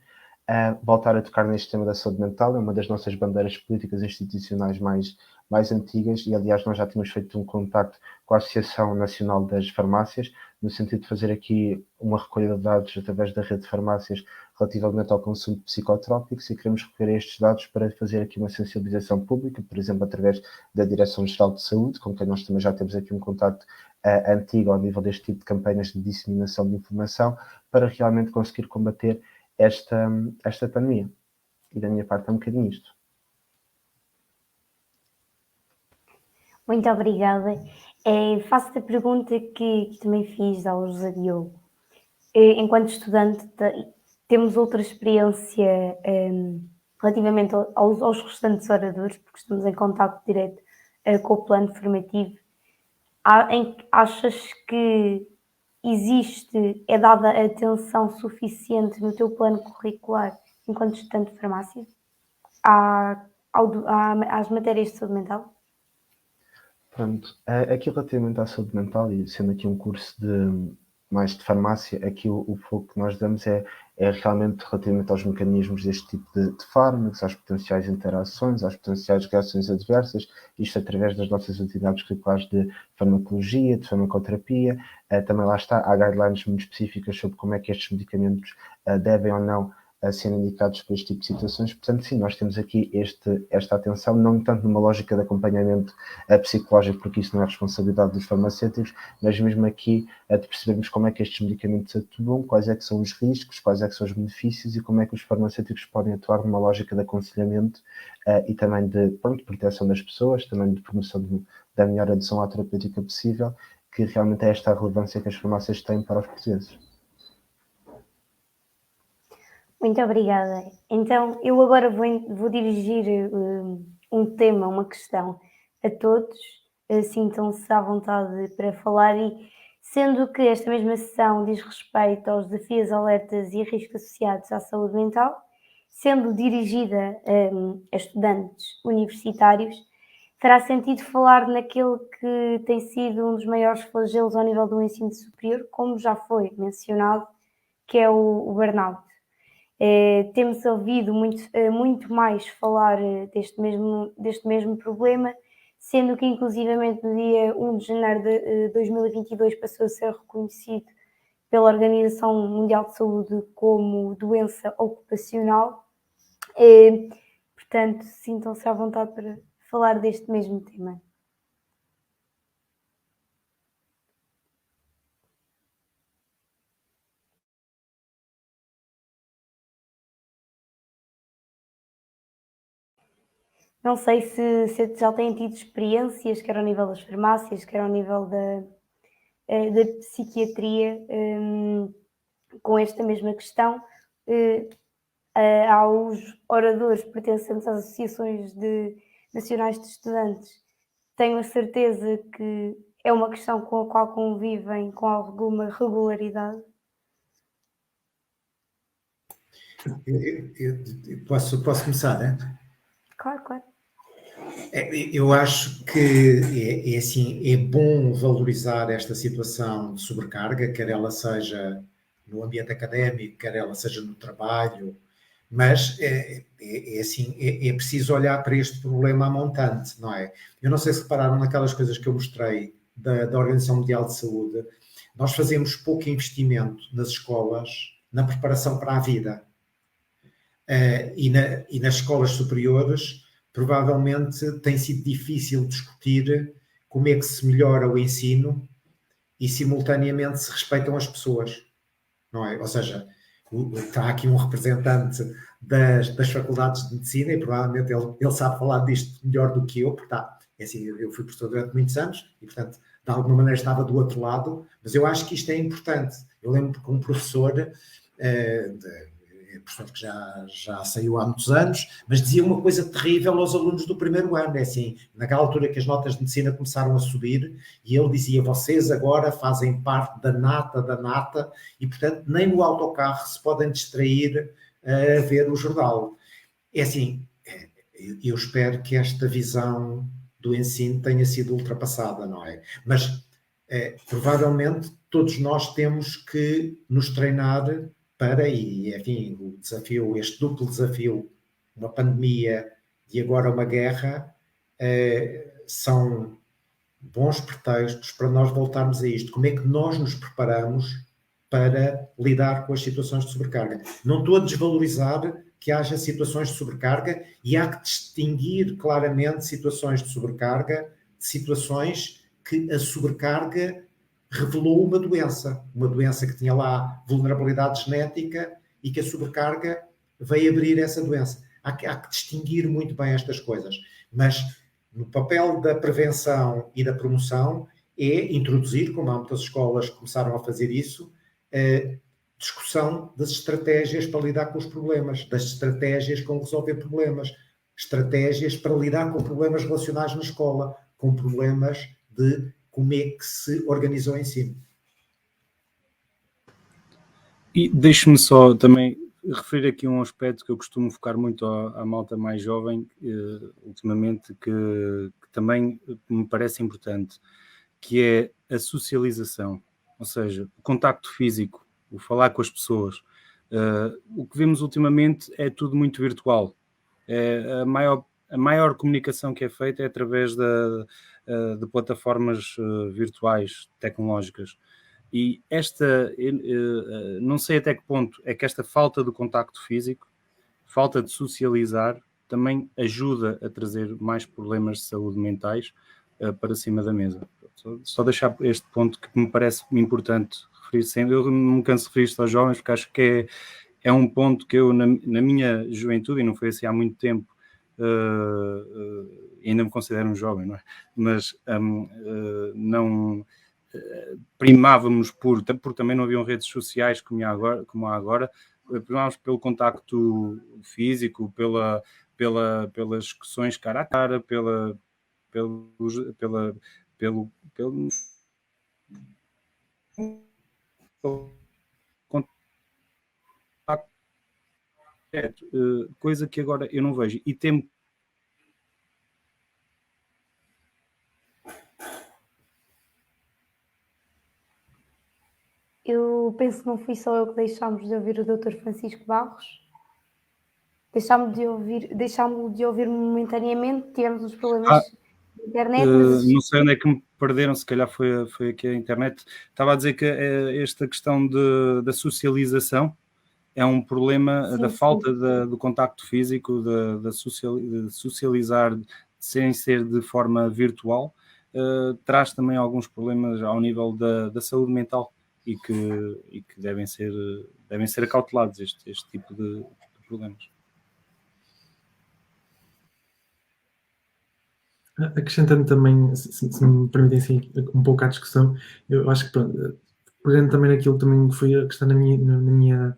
voltar a tocar neste tema da saúde mental. É uma das nossas bandeiras políticas institucionais mais antigas e, aliás, nós já tínhamos feito um contacto com a Associação Nacional das Farmácias, no sentido de fazer aqui uma recolha de dados através da rede de farmácias relativamente ao consumo de psicotrópicos e queremos recolher estes dados para fazer aqui uma sensibilização pública, por exemplo, através da Direção-Geral de Saúde, com quem nós também já temos aqui um contacto antigo ao nível deste tipo de campanhas de disseminação de informação, para realmente conseguir combater esta pandemia. E da minha parte é um bocadinho isto. Muito obrigada. Faço-te a pergunta que também fiz ao José Diogo. Enquanto estudante, temos outra experiência relativamente aos restantes oradores, porque estamos em contacto direto com o plano formativo. Achas que é dada atenção suficiente no teu plano curricular enquanto estudante de farmácia às matérias de saúde mental? Pronto, aqui relativamente à saúde mental, e sendo aqui um curso mais de farmácia, aqui o foco que nós damos é realmente relativamente aos mecanismos deste tipo de fármacos, às potenciais interações, às potenciais reações adversas, isto através das nossas atividades curriculares de farmacologia, de farmacoterapia. Também lá está, há guidelines muito específicas sobre como é que estes medicamentos devem ou não a serem indicados para este tipo de situações. Portanto, sim, nós temos aqui esta atenção, não tanto numa lógica de acompanhamento psicológico, porque isso não é responsabilidade dos farmacêuticos, mas mesmo aqui de percebermos como é que estes medicamentos atuam, quais é que são os riscos, quais é que são os benefícios e como é que os farmacêuticos podem atuar numa lógica de aconselhamento e também de proteção das pessoas, também de promoção da melhor adesão à terapêutica possível, que realmente é esta a relevância que as farmácias têm para os portugueses. Muito obrigada. Então, eu agora vou dirigir um tema, uma questão a todos. Sintam-se à vontade para falar e, sendo que esta mesma sessão diz respeito aos desafios, alertas e riscos associados à saúde mental, sendo dirigida a estudantes universitários, fará sentido falar naquele que tem sido um dos maiores flagelos ao nível do ensino superior, como já foi mencionado, que é o burnout. Temos ouvido muito mais falar deste mesmo problema, sendo que inclusivamente no dia 1 de janeiro de 2022 passou a ser reconhecido pela Organização Mundial de Saúde como doença ocupacional. Portanto, sintam-se à vontade para falar deste mesmo tema. Não sei se já têm tido experiências, quer ao nível das farmácias, quer ao nível da psiquiatria, com esta mesma questão. Aos oradores pertencentes às associações nacionais de estudantes, tenho a certeza que é uma questão com a qual convivem com alguma regularidade. Eu posso começar, né? Claro. Eu acho que assim, é bom valorizar esta situação de sobrecarga, quer ela seja no ambiente académico, quer ela seja no trabalho, mas assim, é preciso olhar para este problema a montante, não é? Eu não sei se repararam naquelas coisas que eu mostrei da Organização Mundial de Saúde, nós fazemos pouco investimento nas escolas na preparação para a vida. E nas escolas superiores, provavelmente tem sido difícil discutir como é que se melhora o ensino e simultaneamente se respeitam as pessoas, não é? Ou seja, está aqui um representante das faculdades de medicina e provavelmente ele sabe falar disto melhor do que eu, porque é assim, eu fui professor durante muitos anos e, portanto, de alguma maneira estava do outro lado, mas eu acho que isto é importante. Eu lembro que um professor professor que já saiu há muitos anos, mas dizia uma coisa terrível aos alunos do primeiro ano, é assim, naquela altura que as notas de medicina começaram a subir, e ele dizia, vocês agora fazem parte da nata, e portanto nem no autocarro se podem distrair a ver o jornal. É assim, eu espero que esta visão do ensino tenha sido ultrapassada, não é? Mas provavelmente todos nós temos que nos treinar para, e enfim, o desafio, este duplo desafio, uma pandemia e agora uma guerra, são bons pretextos para nós voltarmos a isto. Como é que nós nos preparamos para lidar com as situações de sobrecarga? Não estou a desvalorizar que haja situações de sobrecarga e há que distinguir claramente situações de sobrecarga de situações que a sobrecarga revelou uma doença que tinha lá vulnerabilidade genética e que a sobrecarga veio abrir essa doença. Há que distinguir muito bem estas coisas. Mas no papel da prevenção e da promoção é introduzir, como há muitas escolas que começaram a fazer isso, discussão das estratégias para lidar com os problemas, das estratégias com resolver problemas, estratégias para lidar com problemas relacionais na escola, com problemas de como é que se organiza o ensino. E deixe-me só também referir aqui um aspecto que eu costumo focar muito à malta mais jovem, ultimamente, que também me parece importante, que é a socialização, ou seja, o contacto físico, o falar com as pessoas. O que vemos ultimamente é tudo muito virtual. A maior comunicação que é feita é através de plataformas virtuais, tecnológicas. E não sei até que ponto é que esta falta do contacto físico, falta de socializar, também ajuda a trazer mais problemas de saúde mentais para cima da mesa. Só deixar este ponto que me parece importante referir sempre. Eu não me canso de referir isto aos jovens, porque acho que é um ponto que eu, na minha juventude, e não foi assim há muito tempo, ainda me considero um jovem, não é? Mas não primávamos porque também não haviam redes sociais como há agora, primávamos pelo contacto físico, pelas discussões cara a cara, pelo contacto, coisa que agora eu não vejo e temo. Eu penso que não fui só eu que deixámos de ouvir o Dr. Francisco Barros. Deixámos de ouvir momentaneamente, tivemos uns problemas de internet, mas não sei onde é que me perderam, se calhar foi aqui a internet. Estava a dizer que esta questão da socialização é um problema sim, da sim. falta do contacto físico, de socializar sem ser de forma virtual, traz também alguns problemas ao nível da saúde mental e que devem ser acautelados este tipo de problemas. Acrescentando também, se me permitem assim, um pouco à discussão, eu acho que, pronto, pegando também naquilo também que foi a questão na minha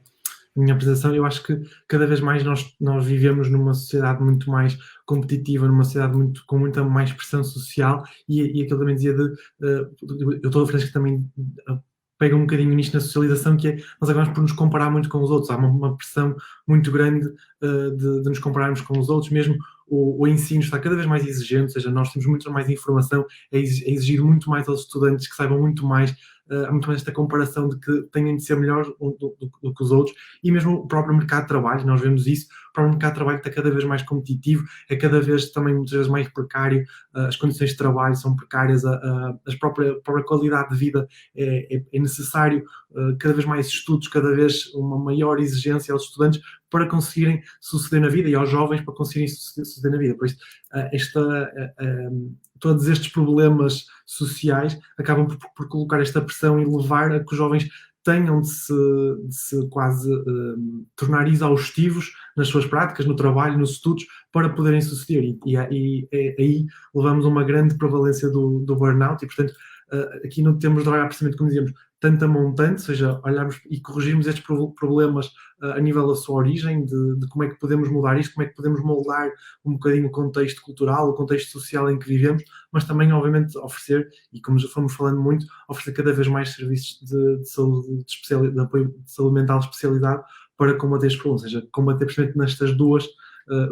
apresentação, eu acho que cada vez mais nós vivemos numa sociedade muito mais competitiva, numa sociedade com muita mais pressão social, e aquilo também dizia eu estou a referir que também pega um bocadinho nisto na socialização, que é nós acabamos por nos comparar muito com os outros, há uma pressão muito grande de nos compararmos com os outros, mesmo o ensino está cada vez mais exigente, ou seja, nós temos muito mais informação, é exigir muito mais aos estudantes que saibam muito mais, há muito mais esta comparação de que têm de ser melhores do que os outros, e mesmo o próprio mercado de trabalho, nós vemos isso, o próprio mercado de trabalho está cada vez mais competitivo, é cada vez também muitas vezes mais precário, as condições de trabalho são precárias, a própria qualidade de vida é necessário cada vez mais estudos, cada vez uma maior exigência aos estudantes para conseguirem suceder na vida e aos jovens para conseguirem suceder na vida. Por isso, todos estes problemas sociais acabam por colocar esta pressão e levar a que os jovens tenham de se quase tornar exaustivos nas suas práticas, no trabalho, nos estudos, para poderem suceder. E aí levamos a uma grande prevalência do burnout e, portanto, aqui não temos de olhar precisamente, como dizíamos, tanto a montante, ou seja, olharmos e corrigirmos estes problemas a nível da sua origem, de como é que podemos mudar isto, como é que podemos moldar um bocadinho o contexto cultural, o contexto social em que vivemos, mas também, obviamente, oferecer, e como já fomos falando muito, oferecer cada vez mais serviços de saúde, de apoio de saúde mental de especialidade para combater este problema, ou seja, combater precisamente nestas duas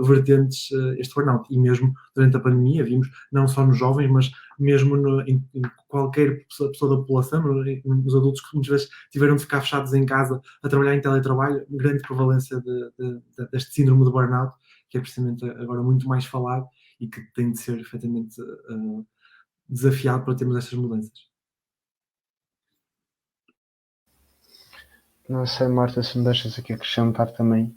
vertentes este burnout. E mesmo durante a pandemia vimos, não só nos jovens, mas mesmo em qualquer pessoa da população, nos adultos que muitas vezes tiveram de ficar fechados em casa a trabalhar em teletrabalho, grande prevalência deste síndrome de burnout, que é precisamente agora muito mais falado e que tem de ser efetivamente desafiado para termos estas mudanças. Não sei, Marta, se me deixas aqui acrescentar também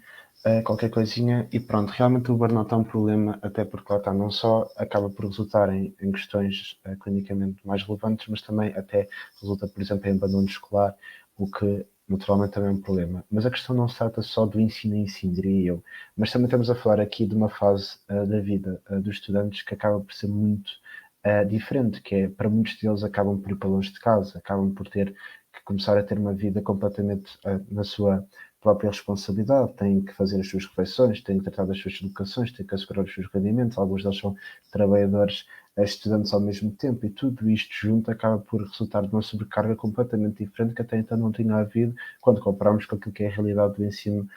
qualquer coisinha. E pronto, realmente o burnout é um problema, até porque lá está, não só acaba por resultar em questões clinicamente mais relevantes, mas também até resulta, por exemplo, em abandono escolar, o que naturalmente também é um problema. Mas a questão não se trata só do ensino em si, diria eu, mas também estamos a falar aqui de uma fase da vida dos estudantes que acaba por ser muito diferente, que é, para muitos deles acabam por ir para longe de casa, acabam por ter que começar a ter uma vida completamente na sua própria responsabilidade, têm que fazer as suas refeições, têm que tratar das suas educações, têm que assegurar os seus rendimentos, alguns deles são trabalhadores, estudantes ao mesmo tempo, e tudo isto junto acaba por resultar de uma sobrecarga completamente diferente que até então não tinha havido quando comparamos com aquilo que é a realidade do ensino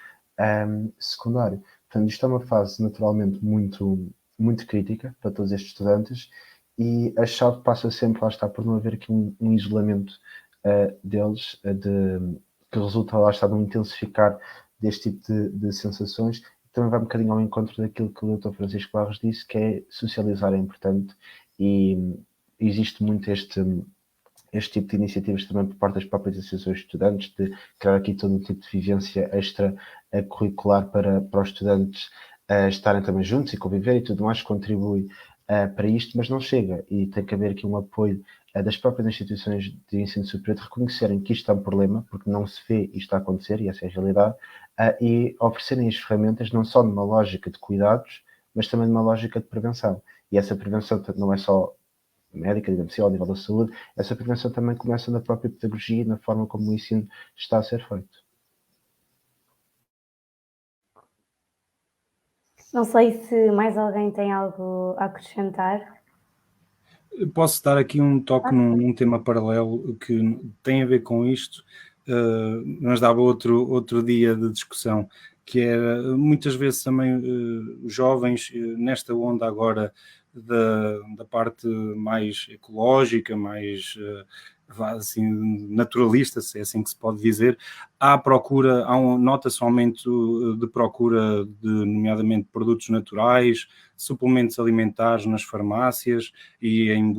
secundário. Portanto, isto é uma fase naturalmente muito, muito crítica para todos estes estudantes, e a chave passa sempre, lá está, por não haver aqui um isolamento deles, que resulta, lá está, de um intensificar deste tipo de sensações. Também vai um bocadinho ao encontro daquilo que o Dr. Francisco Barros disse, que é socializar é importante, e existe muito este tipo de iniciativas também por parte das próprias associações de estudantes, de criar aqui todo um tipo de vivência extra-curricular para os estudantes estarem também juntos e conviver e tudo mais, contribui para isto, mas não chega, e tem que haver aqui um apoio das próprias instituições de ensino superior de reconhecerem que isto é um problema, porque não se vê isto a acontecer, e essa é a realidade, e oferecerem as ferramentas não só numa lógica de cuidados, mas também numa lógica de prevenção. E essa prevenção não é só médica, digamos assim, ao nível da saúde, essa prevenção também começa na própria pedagogia e na forma como o ensino está a ser feito. Não sei se mais alguém tem algo a acrescentar. Posso dar aqui um toque num tema paralelo que tem a ver com isto, mas dava outro dia de discussão, que era muitas vezes também jovens nesta onda agora da parte mais ecológica, mais assim, naturalista, se é assim que se pode dizer, nota-se um aumento de procura de, nomeadamente, produtos naturais, suplementos alimentares nas farmácias e em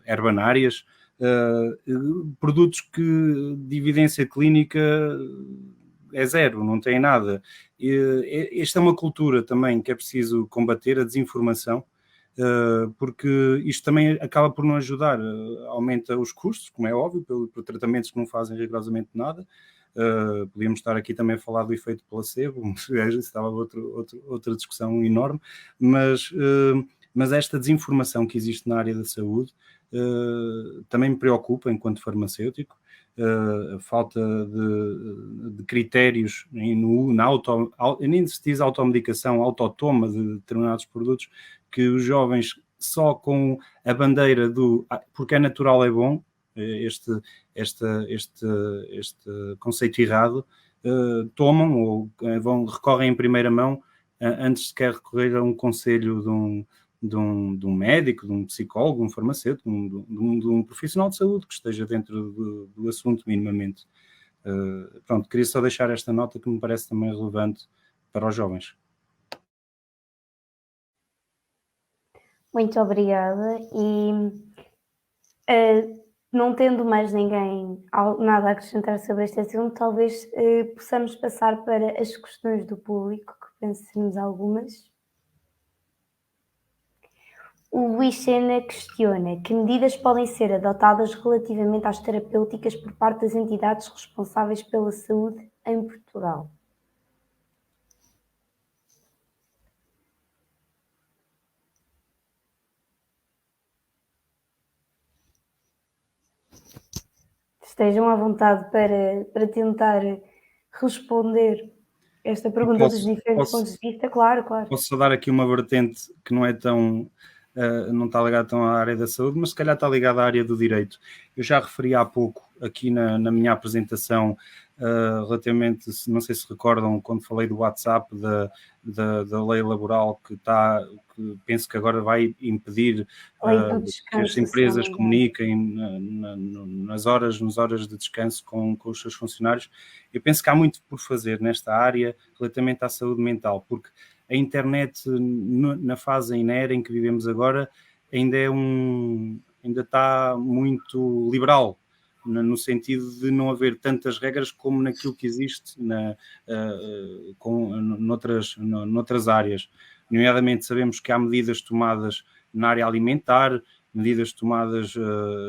herbanárias, produtos que de evidência clínica é zero, não tem nada. Esta é uma cultura também que é preciso combater, a desinformação, porque isto também acaba por não ajudar, aumenta os custos, como é óbvio, por tratamentos que não fazem rigorosamente nada. Podíamos estar aqui também a falar do efeito placebo, estava outra discussão enorme, mas esta desinformação que existe na área da saúde também me preocupa enquanto farmacêutico. A falta de critérios nem se diz automedicação, autotoma de determinados produtos, que os jovens só com a bandeira do porque é natural é bom, este conceito errado, tomam ou recorrem em primeira mão antes de querer recorrer a um conselho de um médico, de um psicólogo, de um farmacêutico, de um profissional de saúde que esteja dentro do assunto minimamente. Pronto, queria só deixar esta nota que me parece também relevante para os jovens. Muito obrigada. E não tendo mais ninguém nada a acrescentar sobre este assunto, talvez possamos passar para as questões do público, que pensemos algumas. O Luís Sena questiona: que medidas podem ser adotadas relativamente às terapêuticas por parte das entidades responsáveis pela saúde em Portugal? Estejam à vontade para tentar responder esta pergunta dos diferentes pontos de vista. Claro. Posso só dar aqui uma vertente que não é tão... não está ligado tão à área da saúde, mas se calhar está ligado à área do direito. Eu já referi há pouco aqui na minha apresentação relativamente, não sei se recordam, quando falei do WhatsApp, da lei laboral que penso que agora vai impedir que as empresas comuniquem nas horas de descanso com os seus funcionários. Eu penso que há muito por fazer nesta área relativamente à saúde mental, porque a internet, na fase inera em que vivemos agora, ainda está muito liberal, no sentido de não haver tantas regras como naquilo que existe noutras áreas. Nomeadamente, sabemos que há medidas tomadas na área alimentar, medidas tomadas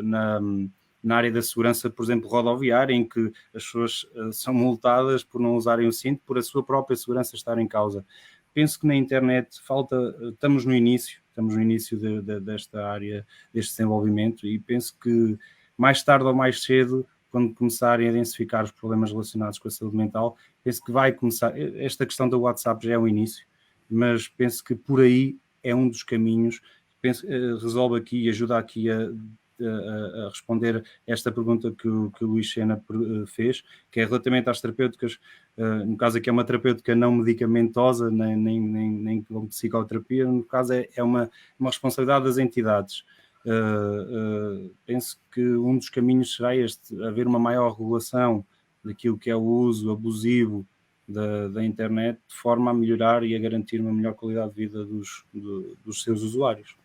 na área da segurança, por exemplo, rodoviária, em que as pessoas são multadas por não usarem o cinto, por a sua própria segurança estar em causa. Penso que na internet estamos no início desta área, deste desenvolvimento, e penso que mais tarde ou mais cedo, quando começarem a densificar os problemas relacionados com a saúde mental, penso que vai começar. Esta questão do WhatsApp já é o início, mas penso que por aí é um dos caminhos. Resolve aqui e ajuda aqui a responder esta pergunta que o Luís Sena fez, que é relativamente às terapêuticas. No caso aqui é uma terapêutica não medicamentosa, nem com psicoterapia. No caso é uma responsabilidade das entidades. Penso que um dos caminhos será haver uma maior regulação daquilo que é o uso abusivo da internet, de forma a melhorar e a garantir uma melhor qualidade de vida dos seus usuários.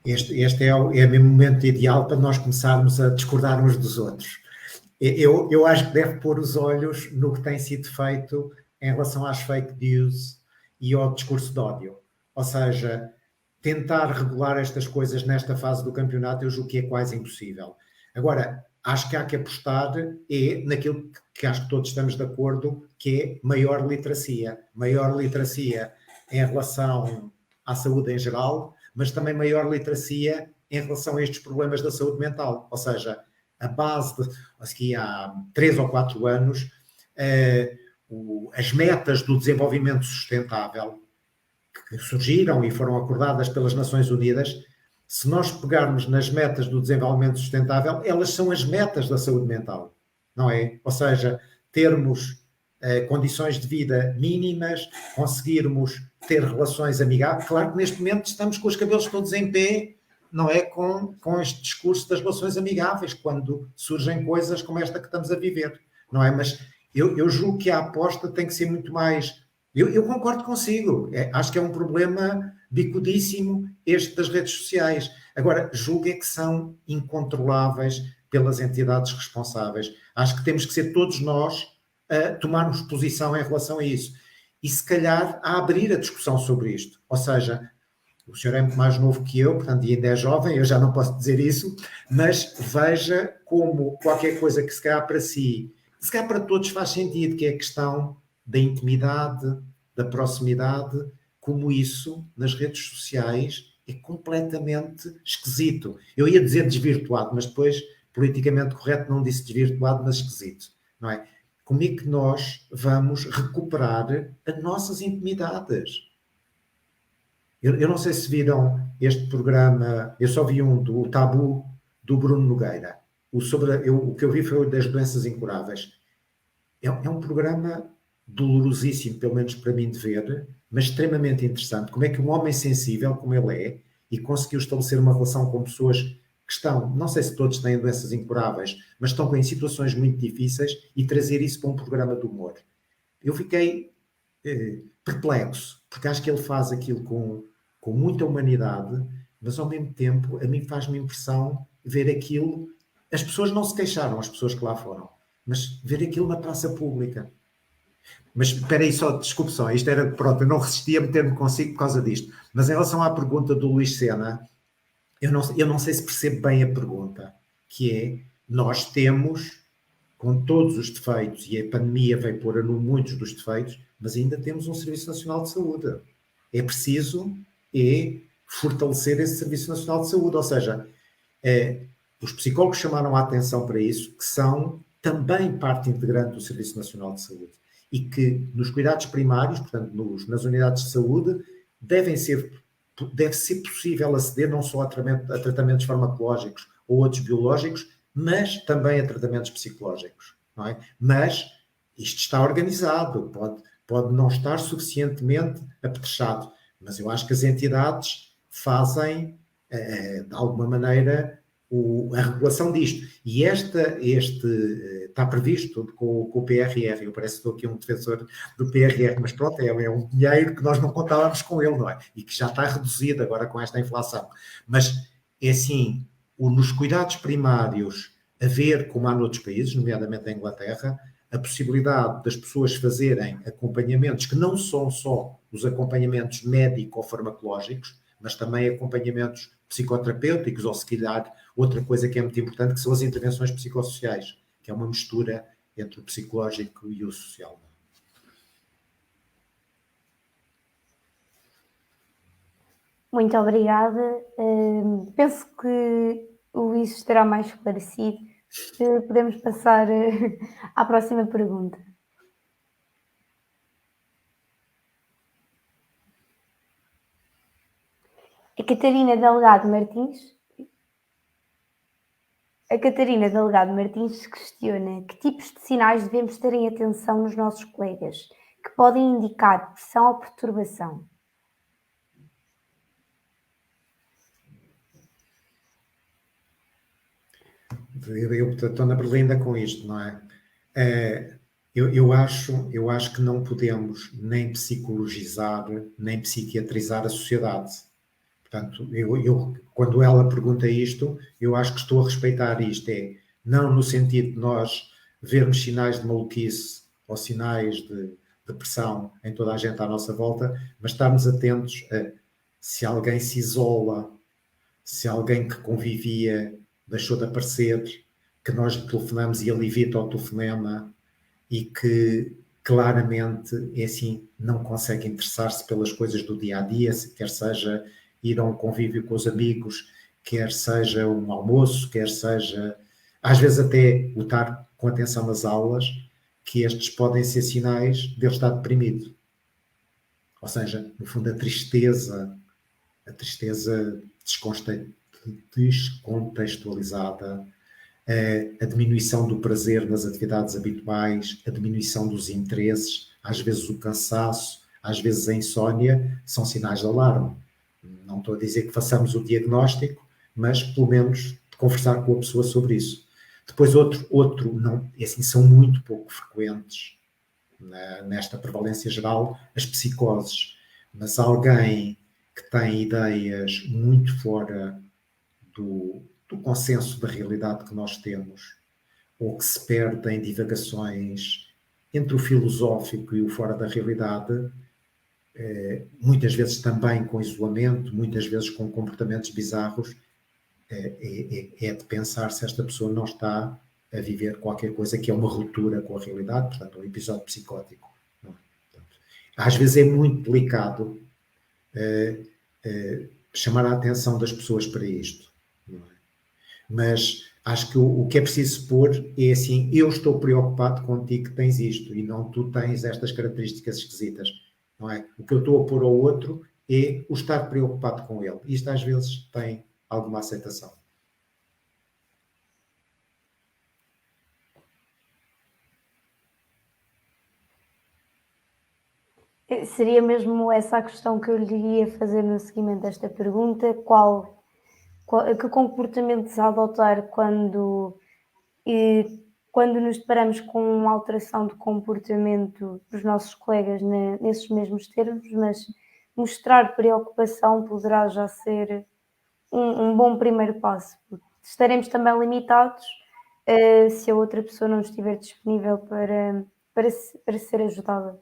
Este é o mesmo momento ideal para nós começarmos a discordar uns dos outros. Eu acho que deve pôr os olhos no que tem sido feito em relação às fake news e ao discurso de ódio. Ou seja, tentar regular estas coisas nesta fase do campeonato, eu julgo que é quase impossível. Agora, acho que há que apostar naquilo que acho que todos estamos de acordo, que é maior literacia. Maior literacia em relação à saúde em geral, mas também maior literacia em relação a estes problemas da saúde mental. Ou seja, a base, aqui há 3 ou 4 anos, as metas do desenvolvimento sustentável que surgiram e foram acordadas pelas Nações Unidas, se nós pegarmos nas metas do desenvolvimento sustentável, elas são as metas da saúde mental, não é? Ou seja, termos condições de vida mínimas, conseguirmos ter relações amigáveis. Claro que neste momento estamos com os cabelos todos em pé, não é com este discurso das relações amigáveis, quando surgem coisas como esta que estamos a viver, não é? Mas eu julgo que a aposta tem que ser muito mais... Eu concordo consigo, acho que é um problema bicudíssimo este das redes sociais. Agora, julgo é que são incontroláveis pelas entidades responsáveis. Acho que temos que ser todos nós a tomarmos posição em relação a isso. E se calhar a abrir a discussão sobre isto. Ou seja, o senhor é muito mais novo que eu, portanto, e ainda é jovem, eu já não posso dizer isso, mas veja como qualquer coisa que se calhar para si, se calhar para todos faz sentido, que é a questão da intimidade, da proximidade, como isso nas redes sociais é completamente esquisito. Eu ia dizer desvirtuado, mas depois, politicamente correto, não disse desvirtuado, mas esquisito, não é? Como é que nós vamos recuperar as nossas intimidades? Eu não sei se viram este programa, eu só vi um do Tabu, do Bruno Nogueira. O que eu vi foi o das doenças incuráveis. É um programa dolorosíssimo, pelo menos para mim de ver, mas extremamente interessante. Como é que um homem sensível, como ele é, e conseguiu estabelecer uma relação com pessoas que estão, não sei se todos têm doenças incuráveis, mas estão em situações muito difíceis, e trazer isso para um programa de humor. Eu fiquei perplexo, porque acho que ele faz aquilo com muita humanidade, mas ao mesmo tempo a mim faz-me impressão ver aquilo. As pessoas não se queixaram, as pessoas que lá foram, mas ver aquilo na praça pública. Mas espera aí só, desculpe só, isto era, pronto, eu não resistia a meter-me consigo por causa disto. Mas em relação à pergunta do Luís Sena, eu não sei se percebo bem a pergunta, que é, nós temos, com todos os defeitos, e a pandemia veio pôr a nu muitos dos defeitos, mas ainda temos um Serviço Nacional de Saúde. É preciso fortalecer esse Serviço Nacional de Saúde, ou seja, os psicólogos chamaram a atenção para isso, que são também parte integrante do Serviço Nacional de Saúde, e que nos cuidados primários, portanto, nas unidades de saúde, deve ser possível aceder não só a tratamentos farmacológicos ou outros biológicos, mas também a tratamentos psicológicos, não é? Mas isto está organizado, pode não estar suficientemente apetrechado, mas eu acho que as entidades fazem, de alguma maneira, a regulação disto. E está previsto com o PRR. Eu parece que estou aqui um defensor do PRR, mas pronto, é um dinheiro que nós não contávamos com ele, não é? E que já está reduzido agora com esta inflação. Mas é assim, nos cuidados primários, haver, como há noutros países, nomeadamente a Inglaterra, a possibilidade das pessoas fazerem acompanhamentos que não são só os acompanhamentos médico ou farmacológicos, mas também acompanhamentos psicoterapêuticos, ou se calhar outra coisa que é muito importante, que são as intervenções psicossociais, que é uma mistura entre o psicológico e o social. Muito obrigada. Penso que o Luís estará mais esclarecido. Podemos passar à próxima pergunta. A Catarina Delgado Martins questiona que tipos de sinais devemos ter em atenção nos nossos colegas, que podem indicar pressão ou perturbação. Eu estou na berlinda com isto, não é? Eu acho que não podemos nem psicologizar, nem psiquiatrizar a sociedade. Portanto, quando ela pergunta isto, eu acho que estou a respeitar isto. Não no sentido de nós vermos sinais de maluquice ou sinais de depressão em toda a gente à nossa volta, mas estarmos atentos a se alguém se isola, se alguém que convivia deixou de aparecer, que nós telefonamos e ele evita o telefonema e que claramente é assim, não consegue interessar-se pelas coisas do dia a dia, quer seja ir a um convívio com os amigos, quer seja um almoço, quer seja, às vezes até o estar com atenção nas aulas, que estes podem ser sinais de ele estar deprimido. Ou seja, no fundo a tristeza descontextualizada, a diminuição do prazer nas atividades habituais, a diminuição dos interesses, às vezes o cansaço, às vezes a insónia, são sinais de alarme. Não estou a dizer que façamos o diagnóstico, mas pelo menos conversar com a pessoa sobre isso. Depois outro não, assim, são muito pouco frequentes nesta prevalência geral as psicoses, mas alguém que tem ideias muito fora do consenso da realidade que nós temos, ou que se perde em divagações entre o filosófico e o fora da realidade, muitas vezes também com isolamento, muitas vezes com comportamentos bizarros, é de pensar se esta pessoa não está a viver qualquer coisa que é uma ruptura com a realidade, portanto, um episódio psicótico. Não é? Portanto, às vezes é muito delicado chamar a atenção das pessoas para isto. Não é? Mas acho que o que é preciso pôr é assim, eu estou preocupado contigo que tens isto e não tu tens estas características esquisitas. Não é? O que eu estou a pôr ao outro é o estar preocupado com ele. Isto às vezes tem alguma aceitação. Seria mesmo essa a questão que eu lhe ia fazer no seguimento desta pergunta. Que comportamentos adotar quando nos deparamos com uma alteração de comportamento dos nossos colegas nesses mesmos termos, mas mostrar preocupação poderá já ser um bom primeiro passo. Estaremos também limitados se a outra pessoa não estiver disponível para ser ajudada.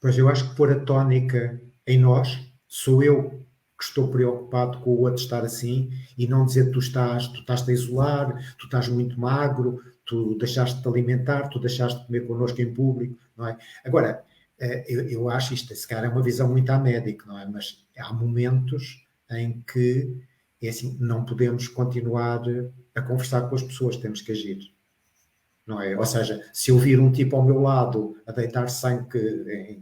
Pois eu acho que pôr a tónica em nós, sou eu que estou preocupado com o outro estar assim, e não dizer que tu estás-te a isolar, tu estás muito magro, tu deixaste de alimentar, tu deixaste de comer connosco em público, não é? Agora, eu acho isto, se calhar é uma visão muito amédica, não é? Mas há momentos em que, é assim, não podemos continuar a conversar com as pessoas, temos que agir. Não é? Ou seja, se eu vir um tipo ao meu lado a deitar sangue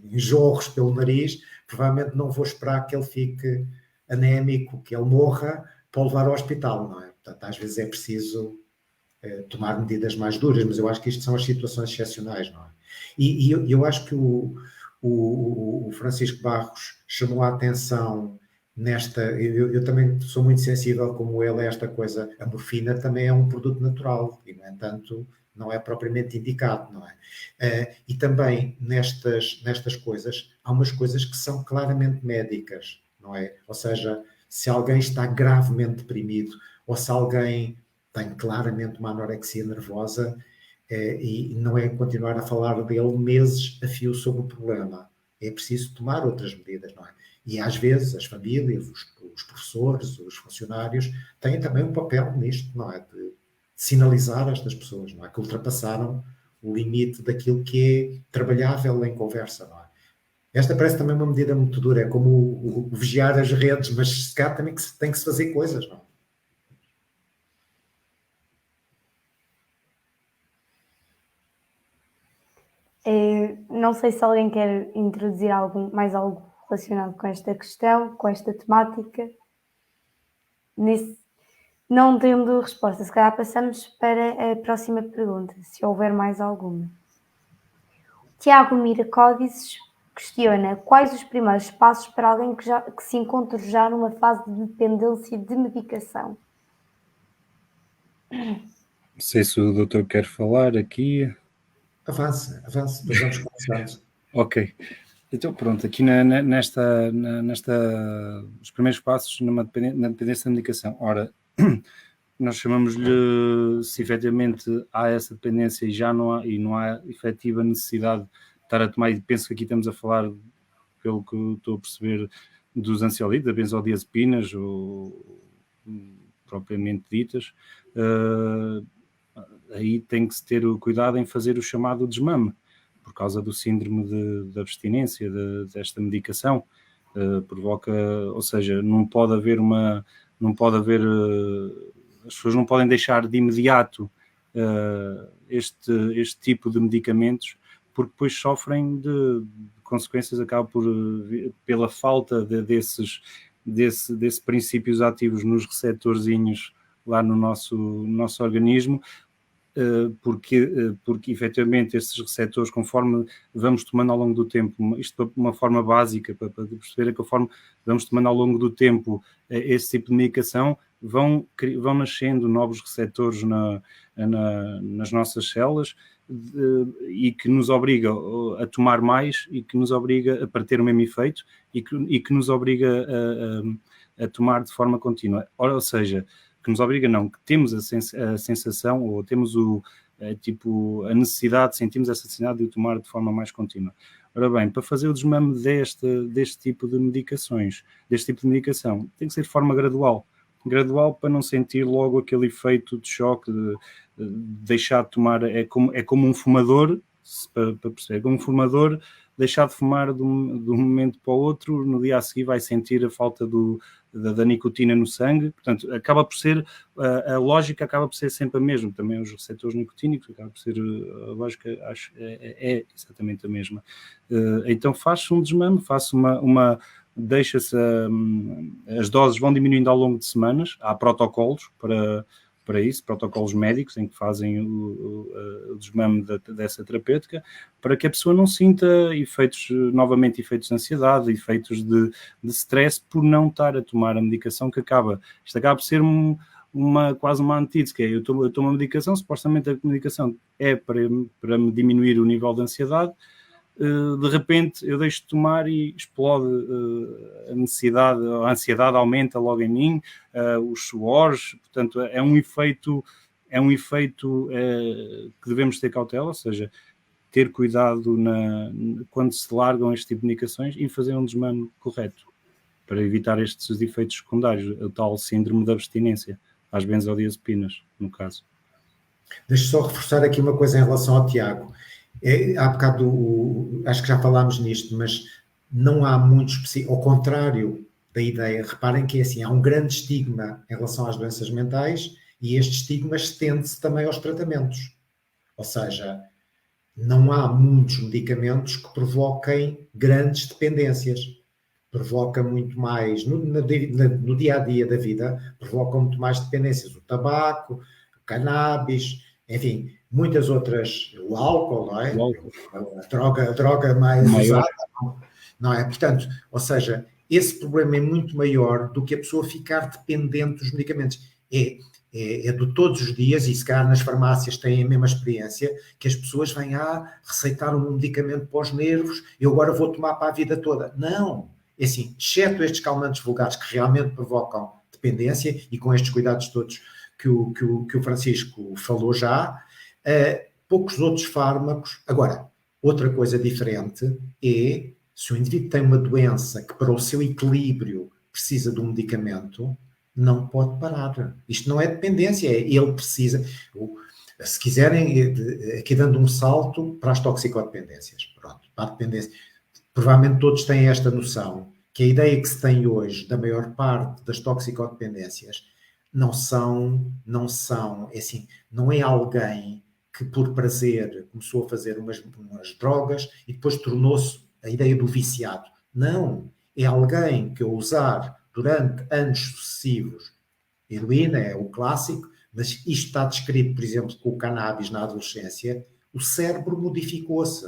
em jorros pelo nariz, provavelmente não vou esperar que ele fique anémico, que ele morra, para o levar ao hospital, não é? Portanto, às vezes é preciso tomar medidas mais duras, mas eu acho que isto são as situações excepcionais, não é? E eu acho que o Francisco Barros chamou a atenção nesta... Eu também sou muito sensível, como ele, a esta coisa. A morfina também é um produto natural e, no entanto, não é propriamente indicado, não é? E também nestas coisas, há umas coisas que são claramente médicas, não é? Ou seja, se alguém está gravemente deprimido ou se alguém tem claramente uma anorexia nervosa, e não é continuar a falar dele meses a fio sobre o problema. É preciso tomar outras medidas, não é? E às vezes as famílias, os professores, os funcionários têm também um papel nisto, não é? De sinalizar a estas pessoas, não é? Que ultrapassaram o limite daquilo que é trabalhável em conversa, não é? Esta parece também uma medida muito dura, é como o vigiar as redes, mas se calhar também tem que se fazer coisas, não é? Não sei se alguém quer introduzir mais algo relacionado com esta questão, com esta temática. Não tendo resposta, se calhar passamos para a próxima pergunta, se houver mais alguma. Tiago Mira Códices questiona quais os primeiros passos para alguém que se encontra já numa fase de dependência de medicação. Não sei se o doutor quer falar aqui. Avance, depois vamos conversando. Ok. Então, pronto, aqui os primeiros passos na dependência da medicação. Ora, nós chamamos-lhe, se efetivamente há essa dependência e não há efetiva necessidade de estar a tomar, e penso que aqui estamos a falar, pelo que estou a perceber, dos ansiolíticos, das benzodiazepinas, ou propriamente ditas, aí tem que se ter o cuidado em fazer o chamado desmame, por causa do síndrome de abstinência desta medicação. Provoca, ou seja, não pode haver as pessoas não podem deixar de imediato este tipo de medicamentos, porque depois sofrem de consequências, acaba pela falta desses princípios ativos nos receptorzinhos lá no nosso organismo, porque efetivamente estes receptores, conforme vamos tomando ao longo do tempo, isto de uma forma básica, para perceber que conforme vamos tomando ao longo do tempo esse tipo de medicação, vão nascendo novos receptores nas nossas células e que nos obriga a tomar mais e que nos obriga para ter o mesmo efeito e que nos obriga a tomar de forma contínua. Ou seja, que nos obriga não, que temos a sensação ou temos a necessidade, sentimos essa necessidade de o tomar de forma mais contínua. Ora bem, para fazer o desmame deste tipo de medicações, deste tipo de medicação, tem que ser de forma gradual para não sentir logo aquele efeito de choque, de deixar de tomar, é como um fumador, para perceber, como um fumador deixar de fumar de um momento para o outro, no dia a seguir vai sentir a falta da nicotina no sangue, portanto, acaba por ser, a lógica acaba por ser sempre a mesma, também os receptores nicotínicos, acaba por ser, a lógica acho, é exatamente a mesma. Então faz-se um desmame, deixa-se, as doses vão diminuindo ao longo de semanas, há protocolos para isso, protocolos médicos em que fazem o desmame dessa terapêutica, para que a pessoa não sinta novamente efeitos de ansiedade, efeitos de stress por não estar a tomar a medicação isto acaba por ser quase uma antítese, que é eu tomo uma medicação, supostamente a medicação é para me diminuir o nível de ansiedade, de repente eu deixo de tomar e explode a ansiedade aumenta logo em mim, os suores, portanto é um efeito que devemos ter cautela, ou seja, ter cuidado quando se largam este tipo de medicações e fazer um desmame correto, para evitar estes efeitos secundários, o tal síndrome da abstinência, às benzodiazepinas, no caso. Deixa só reforçar aqui uma coisa em relação ao Tiago. Há bocado, acho que já falámos nisto, mas não há muitos, ao contrário da ideia, reparem que é assim, há um grande estigma em relação às doenças mentais e este estigma estende-se também aos tratamentos. Ou seja, não há muitos medicamentos que provoquem grandes dependências. Provoca muito mais, no dia-a-dia da vida, provocam muito mais dependências. O tabaco, o cannabis, enfim, muitas outras, o álcool, não é? A droga mais usada, não é? Portanto, ou seja, esse problema é muito maior do que a pessoa ficar dependente dos medicamentos. É de todos os dias, e se calhar nas farmácias têm a mesma experiência, que as pessoas vêm receitar um medicamento para os nervos, eu agora vou tomar para a vida toda. Não! É assim, exceto estes calmantes vulgares que realmente provocam dependência, e com estes cuidados todos que o Francisco falou já, poucos outros fármacos. Agora, outra coisa diferente é, se o indivíduo tem uma doença que para o seu equilíbrio precisa de um medicamento, não pode parar. Isto não é dependência, ele precisa. Se quiserem, aqui dando um salto para as toxicodependências. Pronto, para a dependência. Provavelmente todos têm esta noção, que a ideia que se tem hoje da maior parte das toxicodependências não são, é assim, não é alguém que por prazer começou a fazer umas drogas e depois tornou-se a ideia do viciado. Não, é alguém que ao usar durante anos sucessivos, heroína é o clássico, mas isto está descrito, por exemplo, com o cannabis na adolescência, o cérebro modificou-se.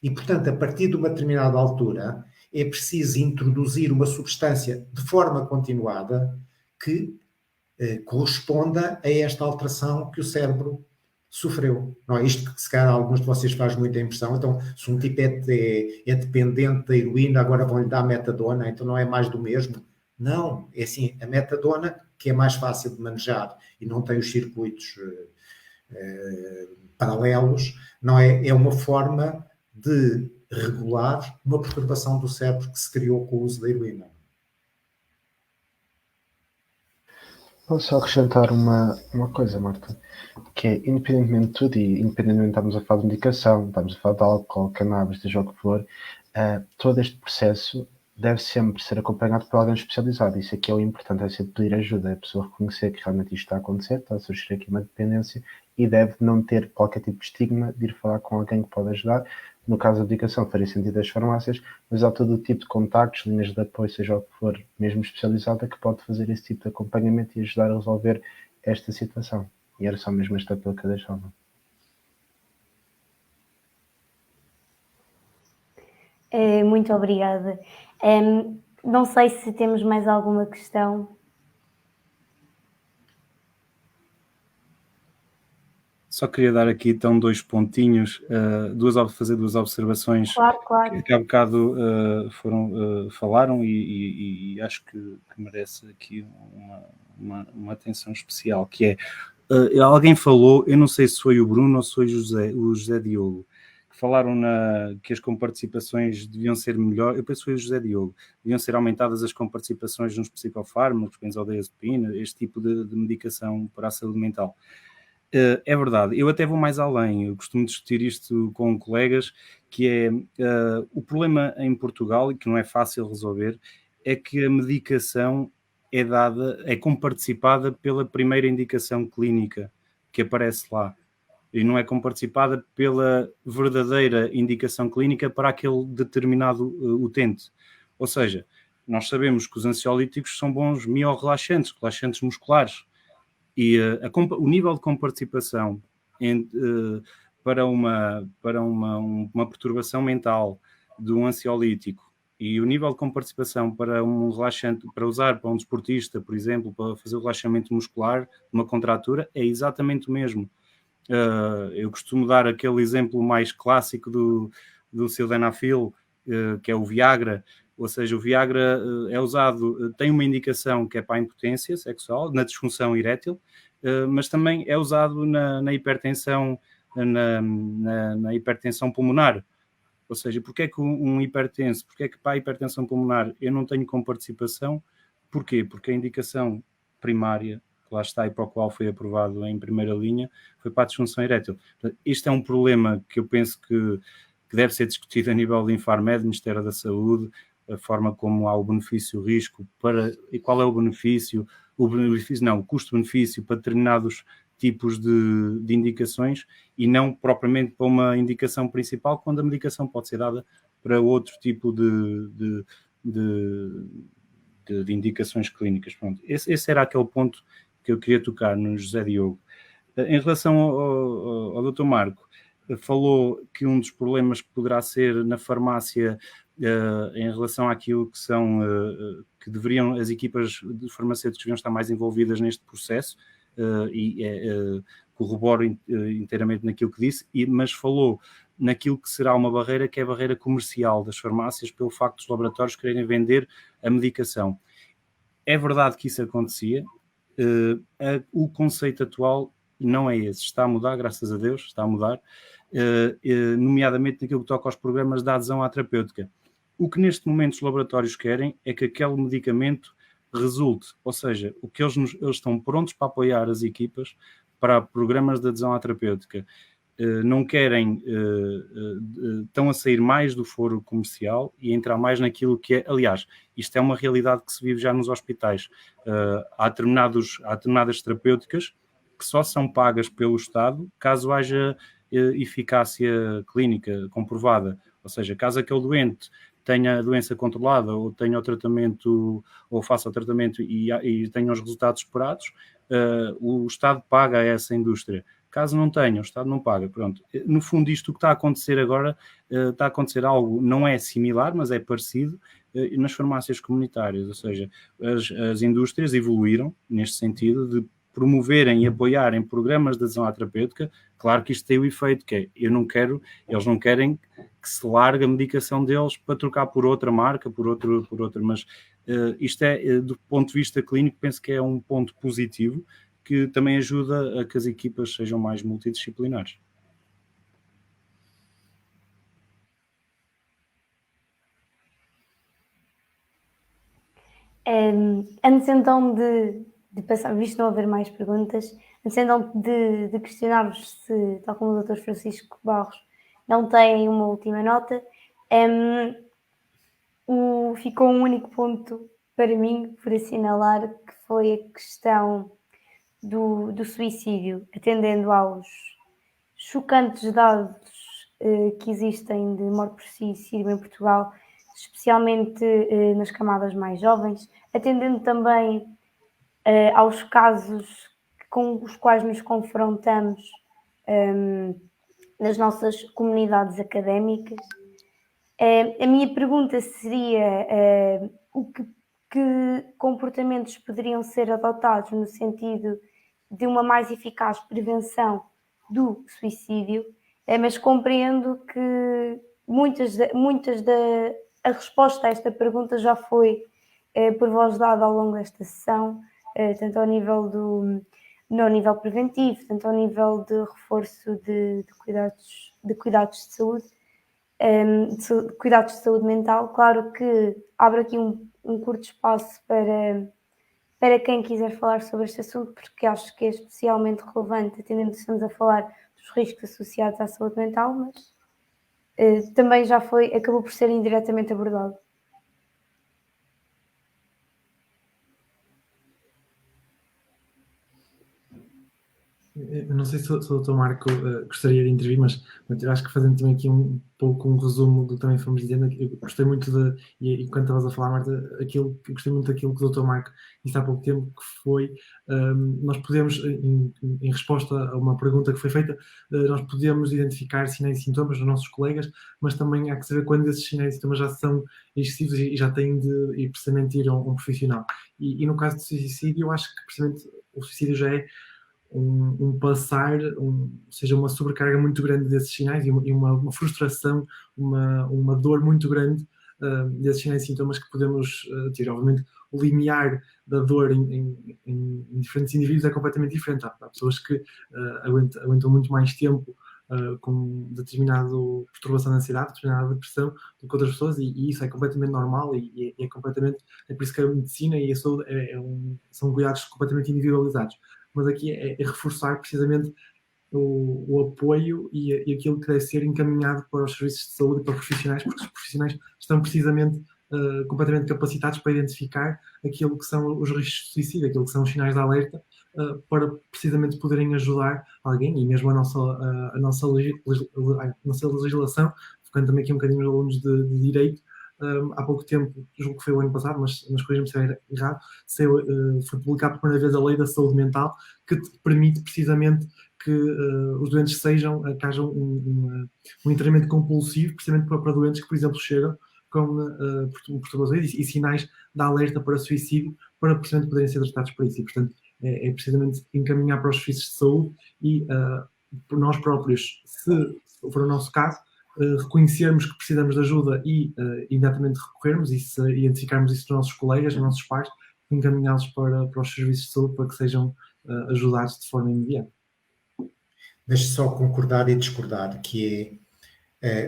E, portanto, a partir de uma determinada altura, é preciso introduzir uma substância de forma continuada que corresponda a esta alteração que o cérebro sofreu. Não é isto que, se calhar, alguns de vocês faz muita impressão. Então, se um tipo é dependente da heroína, agora vão-lhe dar metadona, então não é mais do mesmo. Não, é assim, a metadona, que é mais fácil de manejar e não tem os circuitos paralelos, não é? É uma forma de regular uma perturbação do cérebro que se criou com o uso da heroína. Posso só acrescentar uma coisa, Marta, que é, independentemente de tudo, e independentemente de estarmos a falar de medicação, estamos a falar de álcool, cannabis, seja o que for, todo este processo deve sempre ser acompanhado por alguém especializado. Isso aqui é o importante, é sempre pedir ajuda, a pessoa reconhecer que realmente isto está a acontecer, está a surgir aqui uma dependência e deve não ter qualquer tipo de estigma de ir falar com alguém que pode ajudar. No caso da medicação, faria sentido as farmácias, mas há todo o tipo de contactos, linhas de apoio, seja o que for, mesmo especializada, que pode fazer esse tipo de acompanhamento e ajudar a resolver esta situação. E era só mesmo esta apelo que eu deixava. Muito obrigada. Não sei se temos mais alguma questão. Só queria dar aqui então 2 pontinhos, fazer 2 observações Claro. que há bocado falaram e acho que merece aqui uma atenção especial, que é, alguém falou, eu não sei se foi o Bruno ou se foi o José Diogo, que falaram que as comparticipações deviam ser melhor, eu penso que foi o José Diogo, deviam ser aumentadas as comparticipações nos psicofármacos, benzodiazepina, este tipo de medicação para a saúde mental. É verdade, eu até vou mais além, eu costumo discutir isto com colegas, que é o problema em Portugal, e que não é fácil resolver, é que a medicação é comparticipada pela primeira indicação clínica que aparece lá, e não é comparticipada pela verdadeira indicação clínica para aquele determinado utente. Ou seja, nós sabemos que os ansiolíticos são bons miorrelaxantes, relaxantes musculares, e o nível de comparticipação para uma perturbação mental de um ansiolítico e o nível de comparticipação para um relaxante, para usar para um desportista, por exemplo, para fazer o relaxamento muscular, uma contratura, é exatamente o mesmo. Eu costumo dar aquele exemplo mais clássico do sildenafil, que é o Viagra. Ou seja, o Viagra é usado, tem uma indicação que é para a impotência sexual, na disfunção erétil, mas também é usado na hipertensão, na hipertensão pulmonar. Ou seja, porque é que um hipertenso, porque é que para a hipertensão pulmonar eu não tenho comparticipação? Porquê? Porque a indicação primária, que lá está e para o qual foi aprovado em primeira linha, foi para a disfunção erétil. Portanto, isto é um problema que eu penso que deve ser discutido a nível de Infarmed, Ministério da Saúde, a forma como há o benefício-risco e qual é o benefício, o custo-benefício para determinados tipos de indicações e não propriamente para uma indicação principal, quando a medicação pode ser dada para outro tipo de indicações clínicas. Pronto, esse era aquele ponto que eu queria tocar no José Diogo. Em relação ao Dr. Marco, falou que um dos problemas que poderá ser na farmácia em relação àquilo que são que deveriam, as equipas de farmacêuticos deviam estar mais envolvidas neste processo e corroboro inteiramente naquilo que disse, mas falou naquilo que será uma barreira, que é a barreira comercial das farmácias, pelo facto dos laboratórios quererem vender a medicação. É verdade que isso acontecia, o conceito atual não é esse, está a mudar, graças a Deus, está a mudar, nomeadamente naquilo que toca aos programas de adesão à terapêutica. O que neste momento os laboratórios querem é que aquele medicamento resulte, ou seja, o que eles estão prontos para apoiar as equipas para programas de adesão à terapêutica. Não querem, estão a sair mais do foro comercial e a entrar mais naquilo que é, aliás, isto é uma realidade que se vive já nos hospitais. Há determinadas terapêuticas que só são pagas pelo Estado caso haja eficácia clínica comprovada, ou seja, caso aquele doente tenha a doença controlada ou tenha o tratamento ou faça o tratamento e tenha os resultados esperados, o Estado paga a essa indústria. Caso não tenha, o Estado não paga. Pronto. No fundo, isto que está a acontecer agora, está a acontecer algo, não é similar, mas é parecido nas farmácias comunitárias, ou seja, as indústrias evoluíram neste sentido de promoverem e apoiarem programas de adesão à terapêutica. Claro que isto tem o efeito que é, eles não querem que se largue a medicação deles para trocar por outra marca, por outra, mas isto é, do ponto de vista clínico, penso que é um ponto positivo, que também ajuda a que as equipas sejam mais multidisciplinares. Antes então de passar, visto não haver mais perguntas, antes então de questionar-vos se, tal como o Dr. Francisco Barros, não têm uma última nota, ficou um único ponto para mim por assinalar, que foi a questão do suicídio, atendendo aos chocantes dados que existem de morte por suicídio em Portugal, especialmente nas camadas mais jovens, atendendo também aos casos com os quais nos confrontamos nas nossas comunidades académicas. A minha pergunta seria que comportamentos poderiam ser adotados no sentido de uma mais eficaz prevenção do suicídio, mas compreendo que a resposta a esta pergunta já foi por vós dada ao longo desta sessão, tanto ao nível preventivo, tanto ao nível de reforço de cuidados de saúde, de cuidados de saúde mental. Claro que abro aqui um curto espaço para quem quiser falar sobre este assunto, porque acho que é especialmente relevante, atendendo que estamos a falar dos riscos associados à saúde mental, mas também acabou por ser indiretamente abordado. Eu não sei se o Dr. Marco gostaria de intervir, mas eu acho que fazendo também aqui um pouco um resumo do que também fomos dizendo, eu gostei muito e quando estavas a falar, Marta, gostei muito daquilo que o Dr. Marco disse há pouco tempo, que foi, nós podemos, em resposta a uma pergunta que foi feita, nós podemos identificar sinais e sintomas dos nossos colegas, mas também há que saber quando esses sinais e sintomas já são excessivos e já têm de ir precisamente ir a um profissional. E no caso do suicídio, eu acho que precisamente o suicídio já é um passar, ou seja, uma sobrecarga muito grande desses sinais e uma frustração, uma dor muito grande desses sinais e sintomas que podemos ter. Obviamente, o limiar da dor em diferentes indivíduos é completamente diferente. Há pessoas que aguentam muito mais tempo com determinada perturbação de ansiedade, determinada depressão, do que outras pessoas, e isso é completamente normal e é completamente. É por isso que a medicina e a saúde são cuidados completamente individualizados. Mas aqui é reforçar precisamente o apoio e aquilo que deve ser encaminhado para os serviços de saúde e para os profissionais, porque os profissionais estão precisamente completamente capacitados para identificar aquilo que são os riscos de suicídio, aquilo que são os sinais de alerta, para precisamente poderem ajudar alguém, e mesmo a nossa legislação, focando também aqui um bocadinho nos alunos de Direito, há pouco tempo, julgo que foi o ano passado, mas corrija-me se é errado, foi publicada por primeira vez a Lei da Saúde Mental, que te permite precisamente que os doentes que haja um internamento compulsivo, precisamente para doentes que, por exemplo, chegam com perturbações e sinais de alerta para suicídio, para precisamente poderem ser tratados por isso. E, portanto, é precisamente encaminhar para os serviços de saúde e por nós próprios, se for o nosso caso, reconhecermos que precisamos de ajuda e imediatamente recorrermos e se identificarmos isso nos nossos colegas, nos nossos pares, encaminhá-los para os serviços de saúde para que sejam ajudados de forma imediata. Deixe só concordar e discordar, que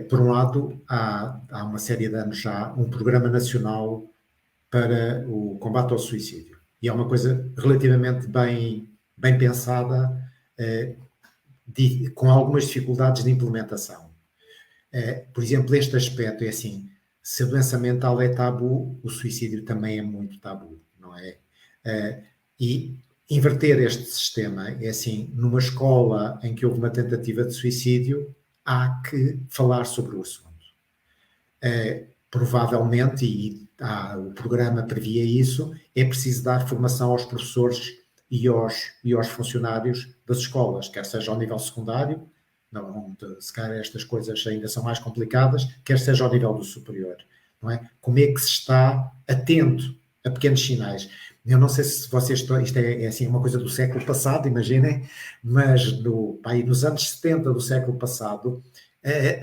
por um lado, há uma série de anos já um programa nacional para o combate ao suicídio. E é uma coisa relativamente bem pensada, com algumas dificuldades de implementação. Por exemplo, este aspecto é assim, se a doença mental é tabu, o suicídio também é muito tabu, não é? E inverter este sistema é assim, numa escola em que houve uma tentativa de suicídio, há que falar sobre o assunto. Provavelmente, e o programa previa isso, é preciso dar formação aos professores e aos funcionários das escolas, quer seja ao nível secundário, onde se calhar estas coisas ainda são mais complicadas, quer seja ao nível do superior. Não é? Como é que se está atento a pequenos sinais? Eu não sei se vocês estão, isto é assim uma coisa do século passado, imaginem, mas nos anos 70 do século passado,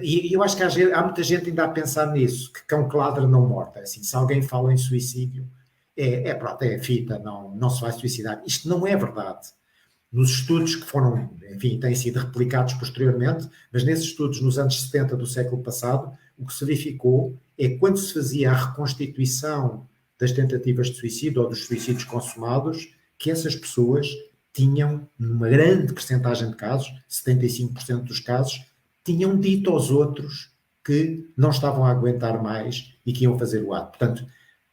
e eu acho que há muita gente ainda a pensar nisso, que cão que ladra não morta. Assim, se alguém fala em suicídio, pronto, é fita, não se vai suicidar. Isto não é verdade. Nos estudos que foram, enfim, têm sido replicados posteriormente, mas nesses estudos nos anos 70 do século passado, o que se verificou é que quando se fazia a reconstituição das tentativas de suicídio ou dos suicídios consumados, que essas pessoas tinham, numa grande percentagem de casos, 75% dos casos, tinham dito aos outros que não estavam a aguentar mais e que iam fazer o ato. Portanto,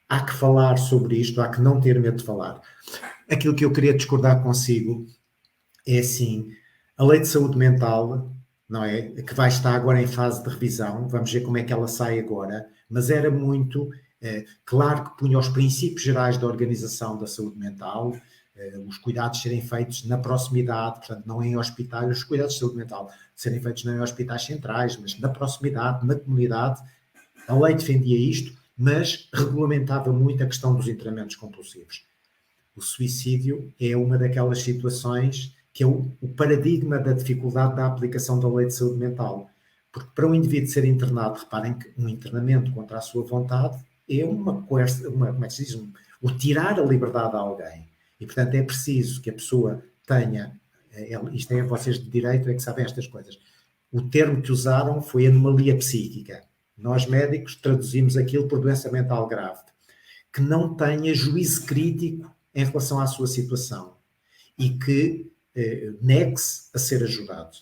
há que falar sobre isto, há que não ter medo de falar. Aquilo que eu queria discordar consigo é assim, a Lei de Saúde Mental, não é, que vai estar agora em fase de revisão, vamos ver como é que ela sai agora, mas era muito claro que punha os princípios gerais da organização da saúde mental, os cuidados serem feitos na proximidade, portanto, não em hospitais, os cuidados de saúde mental serem feitos não em hospitais centrais, mas na proximidade, na comunidade. A lei defendia isto, mas regulamentava muito a questão dos internamentos compulsivos. O suicídio é uma daquelas situações que é o paradigma da dificuldade da aplicação da lei de saúde mental. Porque para um indivíduo ser internado, reparem que um internamento contra a sua vontade é como é que se diz? O tirar a liberdade a alguém. E, portanto, é preciso que a pessoa tenha, isto é, vocês de direito é que sabem estas coisas. O termo que usaram foi anomalia psíquica. Nós médicos traduzimos aquilo por doença mental grave, que não tenha juízo crítico em relação à sua situação e que negue-se a ser ajudado.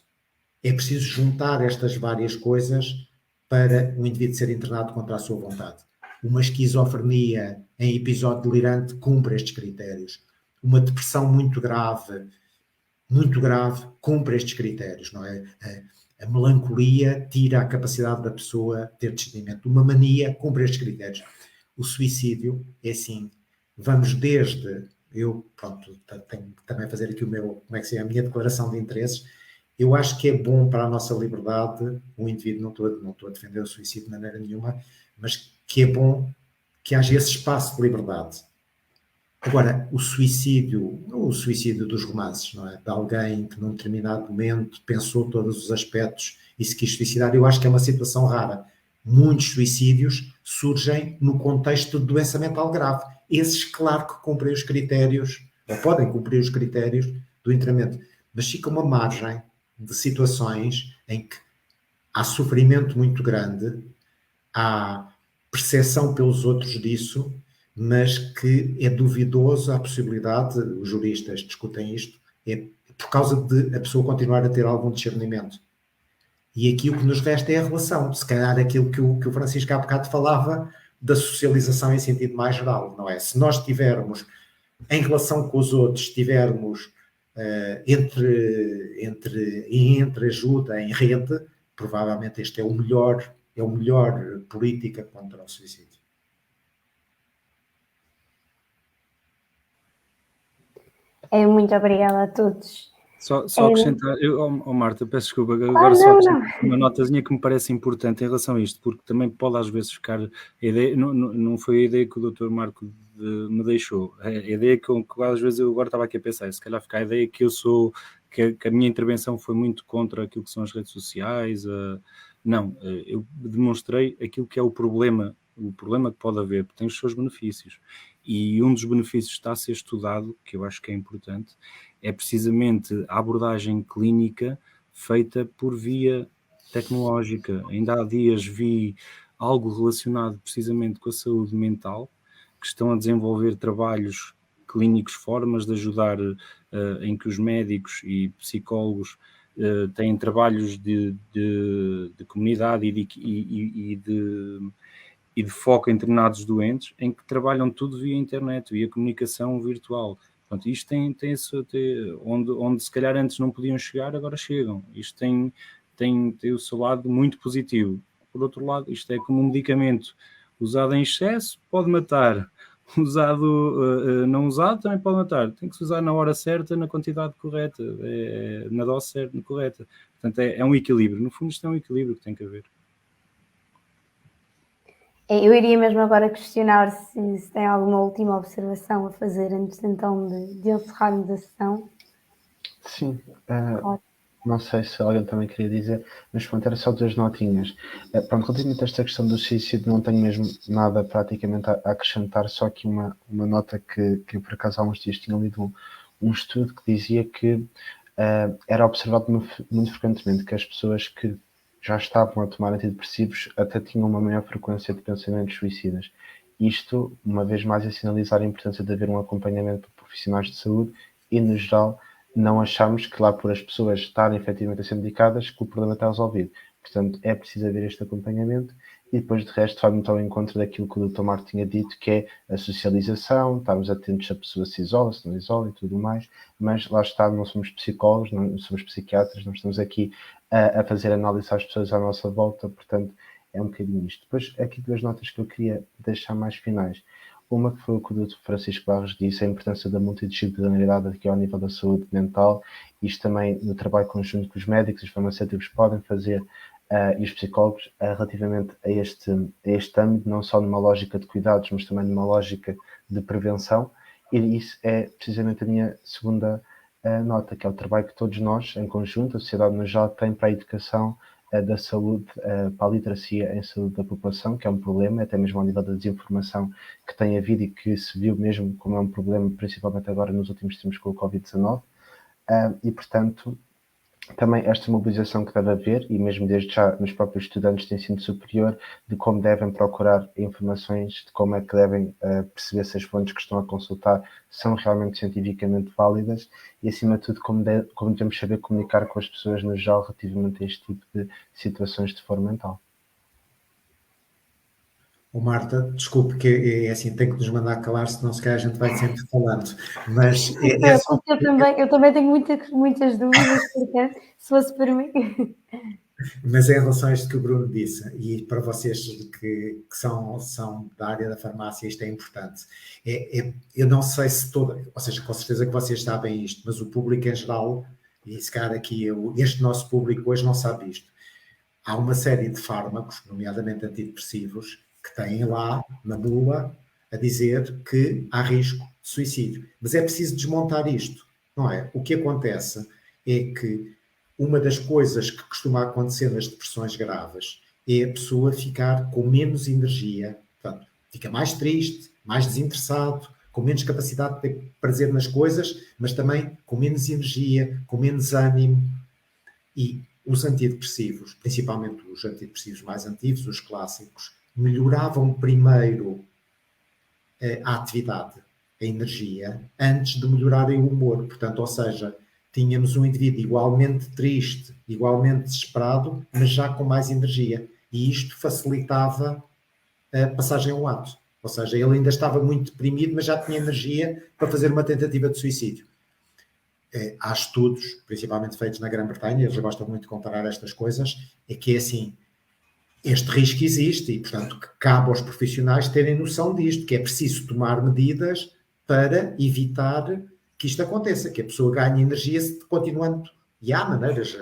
É preciso juntar estas várias coisas para o indivíduo ser internado contra a sua vontade. Uma esquizofrenia em episódio delirante cumpre estes critérios. Uma depressão muito grave, cumpre estes critérios, não é? A melancolia tira a capacidade da pessoa ter discernimento. Uma mania cumpre estes critérios. O suicídio é assim, vamos desde... Eu, pronto, tenho que também fazer aqui a minha declaração de interesses. Eu acho que é bom para a nossa liberdade, o indivíduo, não estou a defender o suicídio de maneira nenhuma, mas que é bom que haja esse espaço de liberdade. Agora, o suicídio dos romances, não é? De alguém que num determinado momento pensou todos os aspectos e se quis suicidar, eu acho que é uma situação rara. Muitos suicídios surgem no contexto de doença mental grave. Esses, claro que cumprem os critérios, ou podem cumprir os critérios do internamento, mas fica uma margem de situações em que há sofrimento muito grande, há percepção pelos outros disso, mas que é duvidoso a possibilidade, os juristas discutem isto, é por causa de a pessoa continuar a ter algum discernimento. E aqui o que nos resta é a relação, se calhar aquilo que o Francisco há bocado falava, da socialização em sentido mais geral, não é? Se nós tivermos, em relação com os outros, tivermos entre ajuda em rede, provavelmente este é o melhor política contra o suicídio. Muito obrigada a todos. Só acrescentar, Marta, peço desculpa, agora só acrescentar uma notazinha que me parece importante em relação a isto, porque também pode às vezes ficar a ideia, não foi a ideia que o Dr. Marco me deixou, a ideia que às vezes eu agora estava aqui a pensar, se calhar fica a ideia que que a minha intervenção foi muito contra aquilo que são as redes sociais, não, eu demonstrei aquilo que é o problema que pode haver, porque tem os seus benefícios, e um dos benefícios está a ser estudado, que eu acho que é importante, é precisamente a abordagem clínica feita por via tecnológica. Ainda há dias vi algo relacionado precisamente com a saúde mental, que estão a desenvolver trabalhos clínicos, formas de ajudar, em que os médicos e psicólogos têm trabalhos de comunidade e de foco em determinados doentes, em que trabalham tudo via internet, via comunicação virtual. Portanto, isto tem onde se calhar antes não podiam chegar, agora chegam. Isto tem o seu lado muito positivo. Por outro lado, isto é como um medicamento usado em excesso, pode matar. Usado, não usado, também pode matar. Tem que se usar na hora certa, na quantidade correta, na dose certa, correta. Portanto, é um equilíbrio. No fundo, isto é um equilíbrio que tem que haver. Eu iria mesmo agora questionar se tem alguma última observação a fazer antes então de encerrarmos a sessão. Sim, não sei se alguém também queria dizer, mas pronto, era só 2 notinhas. Pronto, relativamente a esta questão do suicídio, não tenho mesmo nada praticamente a acrescentar, só aqui uma nota que eu por acaso há uns dias tinha lido um estudo que dizia que era observado muito frequentemente que as pessoas que já estavam a tomar antidepressivos até tinham uma maior frequência de pensamentos suicidas. Isto, uma vez mais, é sinalizar a importância de haver um acompanhamento por profissionais de saúde e, no geral, não achamos que lá por as pessoas estarem efetivamente a ser medicadas que o problema está resolvido. Portanto, é preciso haver este acompanhamento e depois, de resto, vai muito ao encontro daquilo que o Dr. Marco tinha dito, que é a socialização, estarmos atentos se a pessoa se isola, se não isola e tudo mais, mas lá está, não somos psicólogos, não somos psiquiatras, não estamos aqui a fazer análise às pessoas à nossa volta, portanto, é um bocadinho isto. Depois, aqui 2 notas que eu queria deixar mais finais. Uma que foi o que o Dr. Francisco Barros disse, a importância da multidisciplinaridade aqui ao nível da saúde mental, isto também no trabalho conjunto que os médicos e os farmacêuticos podem fazer e os psicólogos relativamente a este âmbito, não só numa lógica de cuidados, mas também numa lógica de prevenção, e isso é precisamente a minha segunda nota, que é o trabalho que todos nós, em conjunto, a sociedade no geral, tem para a educação da saúde, para a literacia em saúde da população, que é um problema, até mesmo ao nível da desinformação que tem havido e que se viu mesmo como é um problema, principalmente agora nos últimos tempos com o Covid-19. E, portanto, também esta mobilização que deve haver, e mesmo desde já nos próprios estudantes de ensino superior, de como devem procurar informações, de como é que devem perceber se as fontes que estão a consultar são realmente cientificamente válidas e, acima de tudo, como devemos saber comunicar com as pessoas no geral relativamente a este tipo de situações de foro mental. O Marta, desculpe que é assim, tem que nos mandar calar, senão se calhar a gente vai sempre falando. Mas eu também tenho muitas dúvidas, portanto, se fosse para mim. Mas em relação a isto que o Bruno disse, e para vocês que são da área da farmácia, isto é importante. Eu não sei se ou seja, com certeza que vocês sabem isto, mas o público em geral, e se calhar aqui este nosso público hoje não sabe isto. Há uma série de fármacos, nomeadamente antidepressivos, que têm lá, na bula, a dizer que há risco de suicídio. Mas é preciso desmontar isto, não é? O que acontece é que uma das coisas que costuma acontecer nas depressões graves é a pessoa ficar com menos energia, portanto, fica mais triste, mais desinteressado, com menos capacidade de ter prazer nas coisas, mas também com menos energia, com menos ânimo. E os antidepressivos, principalmente os antidepressivos mais antigos, os clássicos, melhoravam primeiro a atividade, a energia, antes de melhorarem o humor. Portanto, ou seja, tínhamos um indivíduo igualmente triste, igualmente desesperado, mas já com mais energia. E isto facilitava a passagem ao ato. Ou seja, ele ainda estava muito deprimido, mas já tinha energia para fazer uma tentativa de suicídio. Há estudos, principalmente feitos na Grã-Bretanha, eles gostam muito de comparar estas coisas, é que é assim, este risco existe e, portanto, que cabe aos profissionais terem noção disto, que é preciso tomar medidas para evitar que isto aconteça, que a pessoa ganhe energia continuando. E há maneiras,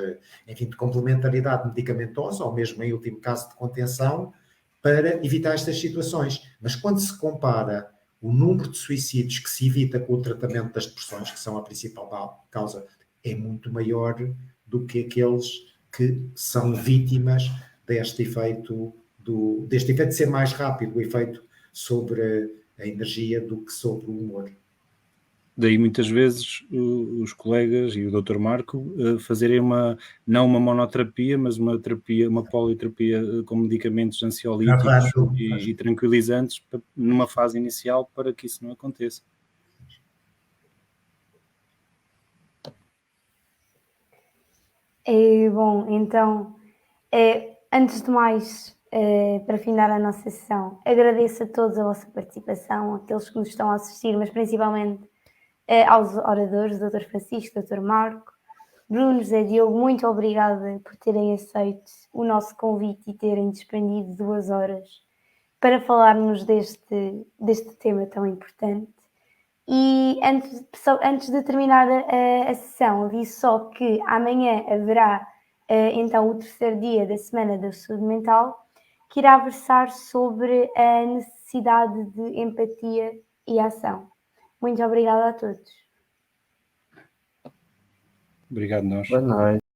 enfim, de complementaridade medicamentosa, ou mesmo em último caso de contenção, para evitar estas situações. Mas quando se compara o número de suicídios que se evita com o tratamento das depressões, que são a principal causa, é muito maior do que aqueles que são vítimas deste efeito de ser mais rápido, o efeito sobre a energia do que sobre o humor. Daí muitas vezes os colegas e o Dr. Marco fazerem não uma monoterapia, mas uma terapia, uma politerapia com medicamentos ansiolíticos e tranquilizantes numa fase inicial para que isso não aconteça. Bom, então, antes de mais, para findar a nossa sessão, agradeço a todos a vossa participação, aqueles que nos estão a assistir, mas principalmente aos oradores, Dr. Francisco, Dr. Marco, Bruno, José Diogo, muito obrigada por terem aceito o nosso convite e terem despendido 2 horas para falarmos deste tema tão importante. E antes de terminar a sessão, aviso só que amanhã haverá então o 3º dia da Semana da Saúde Mental, que irá versar sobre a necessidade de empatia e ação. Muito obrigada a todos. Obrigado, nós. Boa noite.